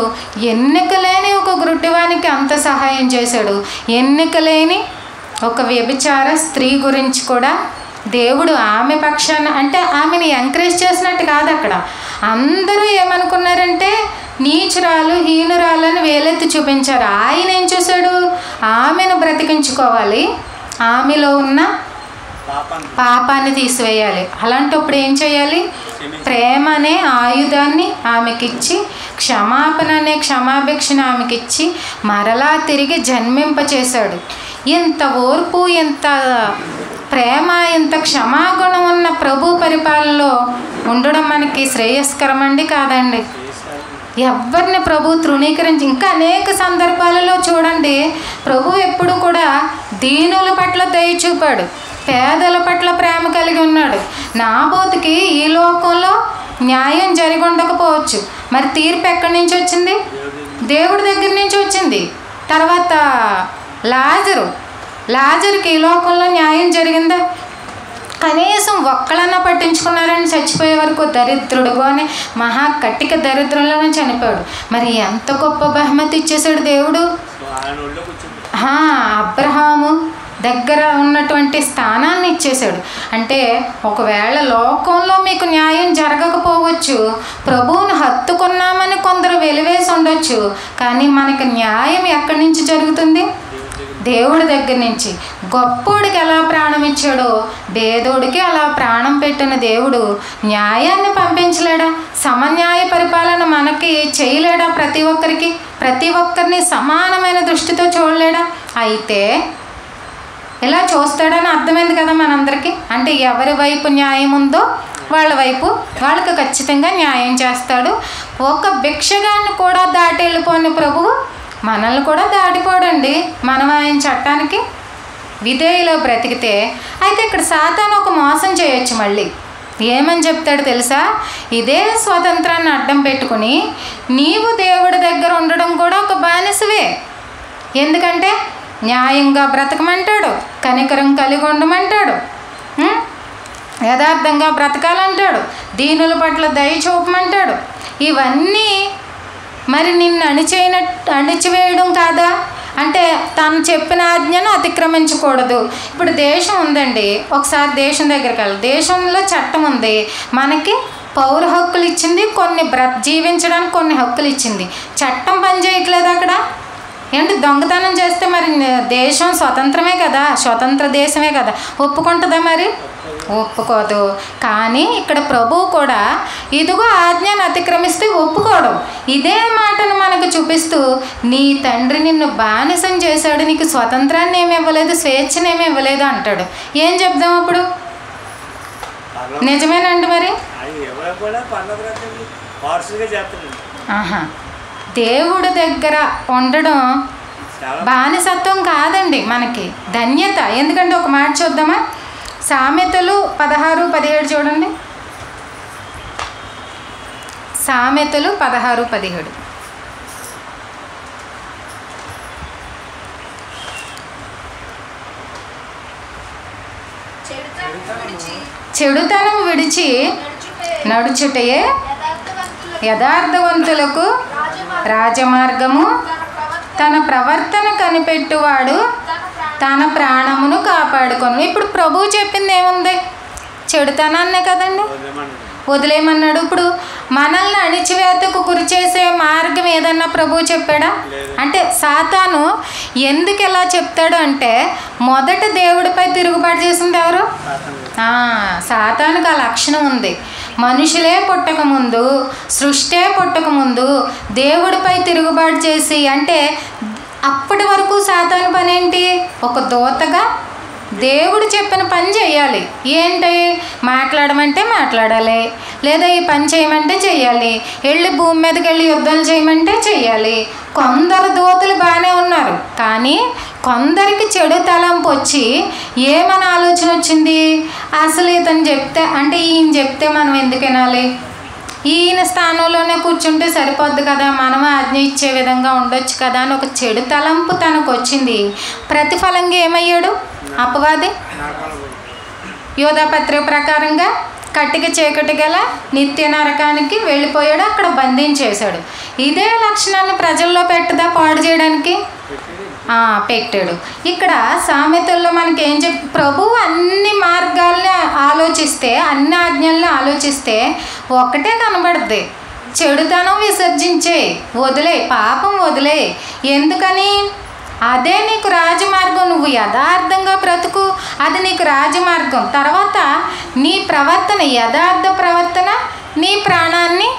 ఎన్నికలేని ఒక గుడ్డివానికి అంత సహాయం చేశాడు. ఎన్నికలేని ఒక వ్యభిచార స్త్రీ గురించి కూడా దేవుడు ఆమె పక్షాన, అంటే ఆమెని ఎంకరేజ్ చేసినట్టు కాదు. అక్కడ అందరూ ఏమనుకున్నారంటే నీచురాలు, హీనురాలు అని వేలెత్తి చూపించారు. ఆయన ఏం చూశాడు? ఆమెను బ్రతికించుకోవాలి, ఆమెలో ఉన్న పాపాన్ని తీసివేయాలి. అలాంటప్పుడు ఏం చేయాలి? ప్రేమ అనే ఆయుధాన్ని ఆమెకిచ్చి, క్షమాపణ అనే క్షమాభిక్షను ఆమెకిచ్చి మరలా తిరిగి జన్మింపచేశాడు. ఇంత ఓర్పు, ఇంత ప్రేమ, ఇంత క్షమాగుణం ఉన్న ప్రభు పరిపాలనలో ఉండడం మనకి శ్రేయస్కరం అండి కాదండి? ఎవరిని ప్రభు తృణీకరించి, ఇంకా అనేక సందర్భాలలో చూడండి, ప్రభు ఎప్పుడు కూడా దీనుల పట్ల దయ చూపాడు, పేదల పట్ల ప్రేమ కలిగి ఉన్నాడు. నాబోతుకి ఈ లోకంలో న్యాయం జరిగి ఉండకపోవచ్చు, మరి తీర్పు ఎక్కడి నుంచి వచ్చింది? దేవుడి దగ్గర నుంచి వచ్చింది. తర్వాత లాజరుకి ఈ లోకంలో న్యాయం జరిగిందా? కనీసం ఒక్కళ్ళన్నా పట్టించుకున్నారని చచ్చిపోయే వరకు దరిద్రుడుగా అని మహా కట్టిక దరిద్రంలోనే చనిపోయాడు. మరి ఎంత గొప్ప బహుమతి ఇచ్చేసాడు దేవుడు. అబ్రహాము దగ్గర ఉన్నటువంటి స్థానాన్ని ఇచ్చేశాడు. అంటే ఒకవేళ లోకంలో మీకు న్యాయం జరగకపోవచ్చు, ప్రభువును హత్తుకున్నామని కొందరు వెలివేసి ఉండొచ్చు, కానీ మనకి న్యాయం ఎక్కడి నుంచి జరుగుతుంది? దేవుడి దగ్గర నుంచి. గొప్పోడికి ఎలా ప్రాణం ఇచ్చాడో పేదోడికి అలా ప్రాణం పెట్టిన దేవుడు న్యాయాన్ని పంపించలేడా? సమన్యాయ పరిపాలన మనకి చేయలేడా? ప్రతి ఒక్కరిని సమానమైన దృష్టితో చూడలేడా? అయితే ఇలా చూస్తాడని అర్థమైంది కదా మనందరికీ. అంటే ఎవరి వైపు న్యాయం ఉందో వాళ్ళ వైపు వాళ్ళకి ఖచ్చితంగా న్యాయం చేస్తాడు. ఒక భిక్షగాన్ని కూడా దాటి వెళ్ళిపోయిన ప్రభువు మనల్ని కూడా దాటిపోడండి, మనం ఆయన చట్టానికి విధేయులో బ్రతికితే. అయితే ఇక్కడ సాతాను ఒక మోసం చేయొచ్చు. మళ్ళీ ఏమని చెప్తాడు తెలుసా? ఇదే స్వతంత్రాన్ని అడ్డం పెట్టుకుని నీవు దేవుడి దగ్గర ఉండడం కూడా ఒక బానిసవే. ఎందుకంటే న్యాయంగా బ్రతకమంటాడు, కనికరం కలిగి ఉండమంటాడు, యథార్థంగా బ్రతకాలంటాడు, దీనుల పట్ల దయ చూపమంటాడు. ఇవన్నీ మరి నిన్ను అణిచివేయడం కాదా? అంటే తను చెప్పిన ఆజ్ఞను అతిక్రమించకూడదు. ఇప్పుడు దేశం ఉందండి, ఒకసారి దేశం దగ్గరికి వెళ్ళాలి. దేశంలో చట్టం ఉంది, మనకి పౌర హక్కులు ఇచ్చింది, కొన్ని జీవించడానికి కొన్ని హక్కులు ఇచ్చింది. చట్టం పనిచేయట్లేదు అక్కడ. ఏంటి దొంగతనం చేస్తే మరి దేశం స్వతంత్రమే కదా, స్వతంత్ర దేశమే కదా, ఒప్పుకుంటుందా? మరి ఒప్పుకోదు. కానీ ఇక్కడ ప్రభువు కూడా ఇదిగో ఆజ్ఞను అతిక్రమిస్తే ఒప్పుకోవడం. ఇదే మాటను మనకు చూపిస్తూ నీ తండ్రి నిన్ను బానిసం చేశాడు, నీకు స్వతంత్రాన్ని ఏమి ఇవ్వలేదు, స్వేచ్ఛనేమి ఇవ్వలేదు అంటాడు. ఏం చెప్దాం అప్పుడు? నిజమేనండి. మరి దేవుడి దగ్గర ఉండడం బానిసత్వం కాదండి, మనకి ధన్యత. ఎందుకంటే ఒక మాట చూద్దామా, సామెతలు 16:17 చూడండి. సామెతలు 16:17. చెడుతనం విడిచి నడుచుటయే యథార్థవంతులకు రాజమార్గము, తన ప్రవర్తన కనిపెట్టువాడు తన ప్రాణమును కాపాడుకొను. ఇప్పుడు ప్రభువు చెప్పింది ఏముంది? చెడుతనాన్నే కదండి వదిలేయమన్నాడు. ఇప్పుడు మనల్ని అణిచివేతకు గురి చేసే మార్గం ఏదన్నా ప్రభువు చెప్పాడా? అంటే సాతాను ఎందుకు ఎలా చెప్తాడు అంటే, మొదట దేవుడిపై తిరుగుబాటు చేసింది ఎవరు? సాతానుకు ఆ లక్షణం ఉంది. మనుషులే పుట్టకముందు, సృష్టే పుట్టకముందు దేవుడిపై తిరుగుబాటు చేసి, అంటే అప్పటి వరకు సాతాను పని ఏంటి? ఒక దూతగా దేవుడు చెప్పిన పని చేయాలి. ఏంటి? మాట్లాడమంటే మాట్లాడాలి, లేదా ఈ పని చేయమంటే చెయ్యాలి, వెళ్ళి భూమి మీదకి వెళ్ళి యుద్ధాలు చేయమంటే చెయ్యాలి. కొందరు దూతలు బాగానే ఉన్నారు, కానీ కొందరికి చెడు తలంపు వచ్చి ఏమని ఆలోచన వచ్చింది? అసలు ఇతను చెప్తే, అంటే ఈయన చెప్తే మనం ఎందుకు వినాలి? ఈయన స్థానంలోనే కూర్చుంటే సరిపోద్ది కదా, మనం ఆజ్ఞ ఇచ్చే విధంగా ఉండొచ్చు కదా అని ఒక చెడు తలంపు తనకు వచ్చింది. ప్రతిఫలంగా ఏమయ్యాడు అపవాది? యోధాపత్రిక ప్రకారంగా కట్టిక చీకటి గల నిత్య నరకానికి వెళ్ళిపోయాడు, అక్కడ బంధించేశాడు. ఇదే లక్షణాన్ని ప్రజల్లో పెట్టదా పాడు చేయడానికి? పెట్టాడు. ఇక్కడ సామెతల్లో మనకి ఏం ప్రభువు అన్ని మార్గాల్ని ఆలోచిస్తే, అన్ని ఆజ్ఞల్ని ఆలోచిస్తే ఒకటే కనబడుద్ది, చెడుతనం విసర్జించే, వదిలే, పాపం వదిలే. ఎందుకని? అదే నీకు రాజమార్గం. నువ్వు యథార్థంగా బ్రతుకు, అది నీకు రాజమార్గం. తర్వాత నీ ప్రవర్తన, యథార్థ ప్రవర్తన నీ ప్రాణాన్ని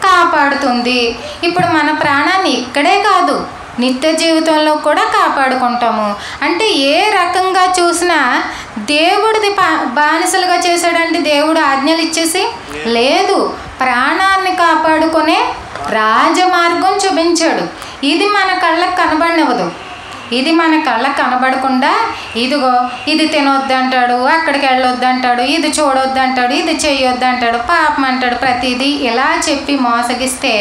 కాపాడుతుంది. ఇప్పుడు మన ప్రాణాన్ని ఇక్కడే కాదు, నిత్య జీవితంలో కూడా కాపాడుకుంటాము. అంటే ఏ రకంగా చూసినా దేవుడిది బానిసలుగా చేశాడంటే దేవుడు ఆజ్ఞలు ఇచ్చేసి లేదు, ప్రాణాన్ని కాపాడుకునే రాజమార్గం చూపించాడు. ఇది మన కళ్ళకు కనబడినవదు. ఇది మన కళ్ళకు కనబడకుండా, ఇదిగో ఇది తినొద్దంటాడు, అక్కడికి వెళ్ళొద్దంటాడు, ఇది చూడొద్దంటాడు, ఇది చేయొద్దంటాడు, పాపం అంటాడు, ప్రతిదీ ఇలా చెప్పి మోసగిస్తే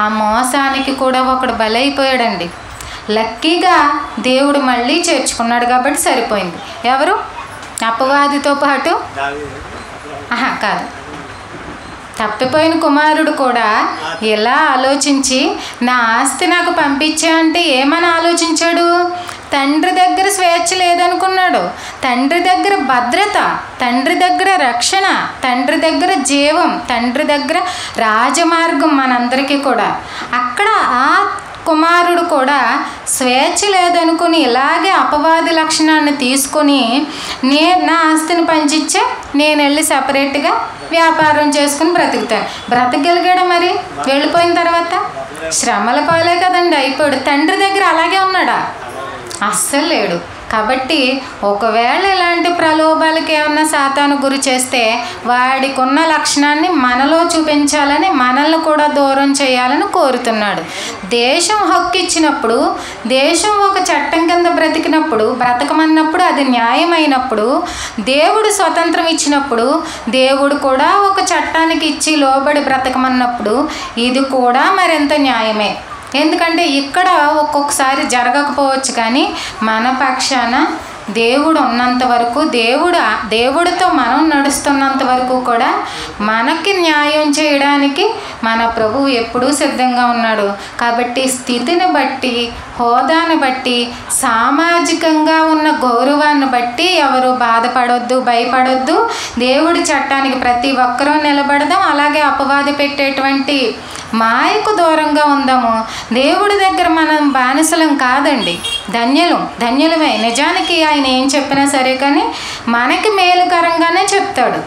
ఆ మోసానికి కూడా ఒకడు బలైపోయాడండి. లక్కీగా దేవుడు మళ్ళీ చేర్చుకున్నాడు కాబట్టి సరిపోయింది. ఎవరు? అపవాదితో పాటు కాదు, తప్పిపోయిన కుమారుడు కూడా ఎలా ఆలోచించి నా ఆస్తి నాకు పంపించా అంటే ఏమని ఆలోచించాడు? తండ్రి దగ్గర స్వేచ్ఛ లేదనుకున్నాడు, తండ్రి దగ్గర భద్రత, తండ్రి దగ్గర రక్షణ, తండ్రి దగ్గర జీవం, తండ్రి దగ్గర రాజమార్గం మనందరికీ కూడా. అక్కడ ఆ కుమారుడు కూడా స్వేచ్ఛ లేదనుకుని ఇలాగే అపవాది లక్షణాన్ని తీసుకొని నా ఆస్తిని పంచిచ్చే, నేను వెళ్ళి సపరేట్గా వ్యాపారం చేసుకుని బ్రతుకుతాను. బ్రతకగలిగాడా? మరి వెళ్ళిపోయిన తర్వాత శ్రమల పాలే కదండి అయిపోయాడు. తండ్రి దగ్గర అలాగే ఉన్నాడా? అస్సలు లేడు. కాబట్టి ఒకవేళ ఇలాంటి ప్రలోభాలకి ఏమన్నా సాతాను గురి చేస్తే వాడికి ఉన్న లక్షణాన్ని మనలో చూపించాలని, మనల్ని కూడా దూరం చేయాలని కోరుతున్నాడు. దేశం హక్కు ఇచ్చినప్పుడు, దేశం ఒక చట్టం కింద బ్రతకమన్నప్పుడు, అది న్యాయమైనప్పుడు, దేవుడు స్వతంత్రం ఇచ్చినప్పుడు, దేవుడు కూడా ఒక చట్టానికి ఇచ్చి లోబడి బ్రతకమన్నప్పుడు ఇది కూడా మరింత న్యాయమే. ఎందుకంటే ఇక్కడ ఒక్కొక్కసారి జరగకపోవచ్చు, కానీ మన పక్షాన దేవుడు ఉన్నంత వరకు, దేవుడితో మనం నడుస్తున్నంత వరకు కూడా మనకి న్యాయం చేయడానికి మన ప్రభువు ఎప్పుడూ సిద్ధంగా ఉన్నాడు. కాబట్టి స్థితిని బట్టి, హోదాను బట్టి, సామాజికంగా ఉన్న గౌరవాన్ని బట్టి ఎవరు బాధపడొద్దు, భయపడొద్దు. దేవుడి చట్టానికి ప్రతి ఒక్కరూ నిలబడదాం. అలాగే అపవాది పెట్టేటువంటి మాయకు దూరంగా ఉందాము. దేవుడి దగ్గర మనం బానిసలం కాదండి, ధన్యులమే. నిజానికి ఆయన ఏం చెప్పినా సరే కానీ మనకి మేలుకరంగానే చెప్తాడు.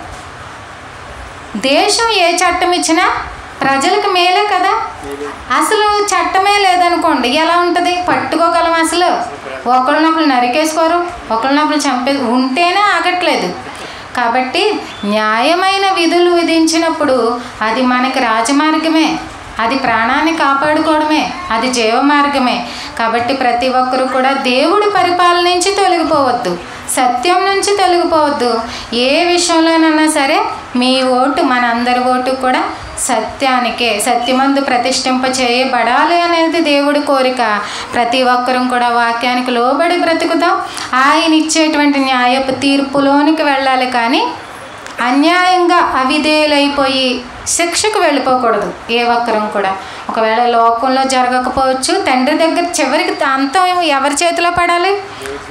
దేశం ఏ చట్టం ఇచ్చినా ప్రజలకు మేలే కదా. అసలు చట్టమే లేదనుకోండి ఎలా ఉంటుంది? పట్టుకోగలం? అసలు ఒకళ్ళనొకళ్ళు నరికేసుకోరు, ఒకళ్ళనొకళ్ళు చంపే ఉంటేనే ఆగట్లేదు. కాబట్టి న్యాయమైన విధులు విధించినప్పుడు అది మనకి రాజమార్గమే. అది ప్రాణాన్ని కాపాడుకోవడమే, అది జీవ మార్గమే. కాబట్టి ప్రతి ఒక్కరూ కూడా దేవుడి పరిపాలన నుంచి తొలగిపోవద్దు, సత్యం నుంచి తొలగిపోవద్దు. ఏ విషయంలోనైనా సరే మీ ఓటు, మనందరి ఓటు కూడా సత్యానికే, సత్యమందు ప్రతిష్ఠింప చేయబడాలి అనేది దేవుడి కోరిక. ప్రతి ఒక్కరూ కూడా వాక్యానికి లోబడి బ్రతుకుతాం, ఆయన ఇచ్చేటువంటి న్యాయపు తీర్పులోనికి వెళ్ళాలి. కానీ అన్యాయంగా అవిధేయులైపోయి శిక్షకు వెళ్ళిపోకూడదు ఏ ఒక్కరం కూడా. ఒకవేళ లోకంలో జరగకపోవచ్చు, తండ్రి దగ్గర చివరికి అంతం ఎవరి చేతిలో పడాలి?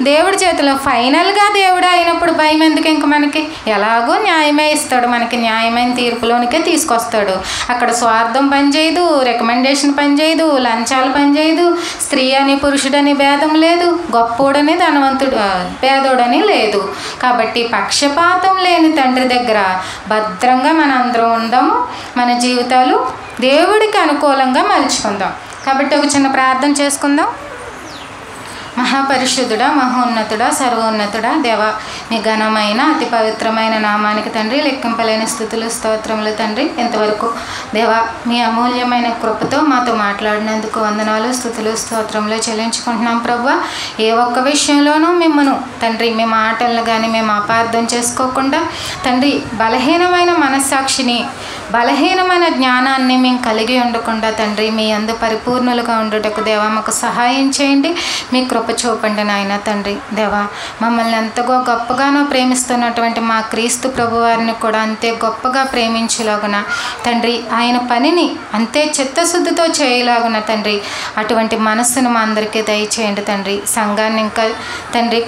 దేవుడి చేతిలో. ఫైనల్గా దేవుడు అయినప్పుడు భయం ఎందుకు? ఇంక మనకి ఎలాగో న్యాయమే ఇస్తాడు, మనకి న్యాయమైన తీర్పులోనికే తీసుకొస్తాడు. అక్కడ స్వార్థం పనిచేయదు, రికమెండేషన్ పనిచేయదు, లంచాలు పనిచేయదు, స్త్రీ అని పురుషుడని భేదం లేదు, గొప్పోడని ధనవంతుడు పేదోడని లేదు. కాబట్టి పక్షపాతం లేని తండ్రి దగ్గర భద్రంగా మనందరం ఉందాము, మన జీవితాలు దేవుడికి అనుకూలంగా మలుచుకుందాం. కాబట్టి ఒక చిన్న ప్రార్థన చేసుకుందాం. మహాపరిశుద్ధుడా, మహోన్నతుడా, సర్వోన్నతుడా, దేవా, మీ ఘనమైన అతి పవిత్రమైన నామానికి తండ్రి లెక్కింపలేని స్తుతులు స్తోత్రములు తండ్రి. ఇంతవరకు దేవా మీ అమూల్యమైన కృపతో మాతో మాట్లాడినందుకు వందనాలు, స్తుతులు స్తోత్రములు చెల్లించుకుంటున్నాం ప్రభువా. ఏ ఒక్క విషయంలోనూ మిమ్మను తండ్రి మీ మాటలను కానీ మేము అపార్థం చేసుకోకుండా తండ్రి బలహీనమైన మనస్సాక్షిని, బలహీనమైన జ్ఞానాన్ని మేము కలిగి ఉండకుండా తండ్రి మీ యందు పరిపూర్ణులుగా ఉండుటకు దేవా మాకు సహాయం చేయండి. మీ కృప చూపండి నాయన తండ్రి. దేవా మమ్మల్ని ఎంతగో గొప్పగానో ప్రేమిస్తున్నటువంటి మా క్రీస్తు ప్రభువారిని కూడా అంతే గొప్పగా ప్రేమించేలాగున తండ్రి, ఆయన పనిని అంతే చిత్తశుద్ధితో చేయలాగున తండ్రి అటువంటి మనస్సును మా అందరికీ దయచేయండి తండ్రి. సంఘాన్ని ఇంకా తండ్రి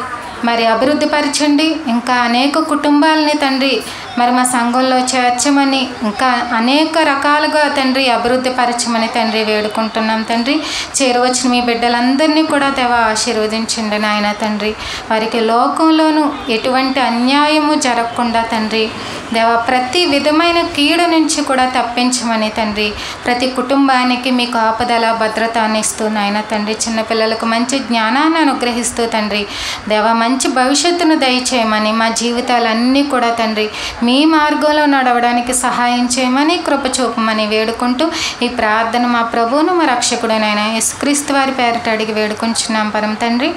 మరి అభివృద్ధి పరచండి. ఇంకా అనేక కుటుంబాలని తండ్రి మరి మా సంఘంలో చేర్చమని, ఇంకా అనేక రకాలుగా తండ్రి అభివృద్ధి పరచమని తండ్రి వేడుకుంటున్నాం తండ్రి. చేరువచ్చిన మీ బిడ్డలందరినీ కూడా దేవా ఆశీర్వదించండి నాయన తండ్రి. వారికి లోకంలోనూ ఎటువంటి అన్యాయము జరగకుండా తండ్రి దేవా ప్రతి విధమైన కీడు నుంచి కూడా తప్పించమని తండ్రి, ప్రతి కుటుంబానికి మీ కాపుదల భద్రతాన్ని ఇస్తూ నాయన తండ్రి, చిన్నపిల్లలకు మంచి జ్ఞానాన్ని అనుగ్రహిస్తూ తండ్రి దేవా మంచి భవిష్యత్తును దయచేయమని, మా జీవితాలన్నీ కూడా తండ్రి మీ మార్గంలో నడవడానికి సహాయం చేయమని, కృప చూపమని వేడుకుంటూ ఈ ప్రార్థన మా ప్రభువును మా రక్షకుడైన యేసుక్రీస్తు వారి పేరిట అడిగి వేడుకుంటున్నాం పరమ తండ్రి.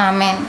ఆమేన్.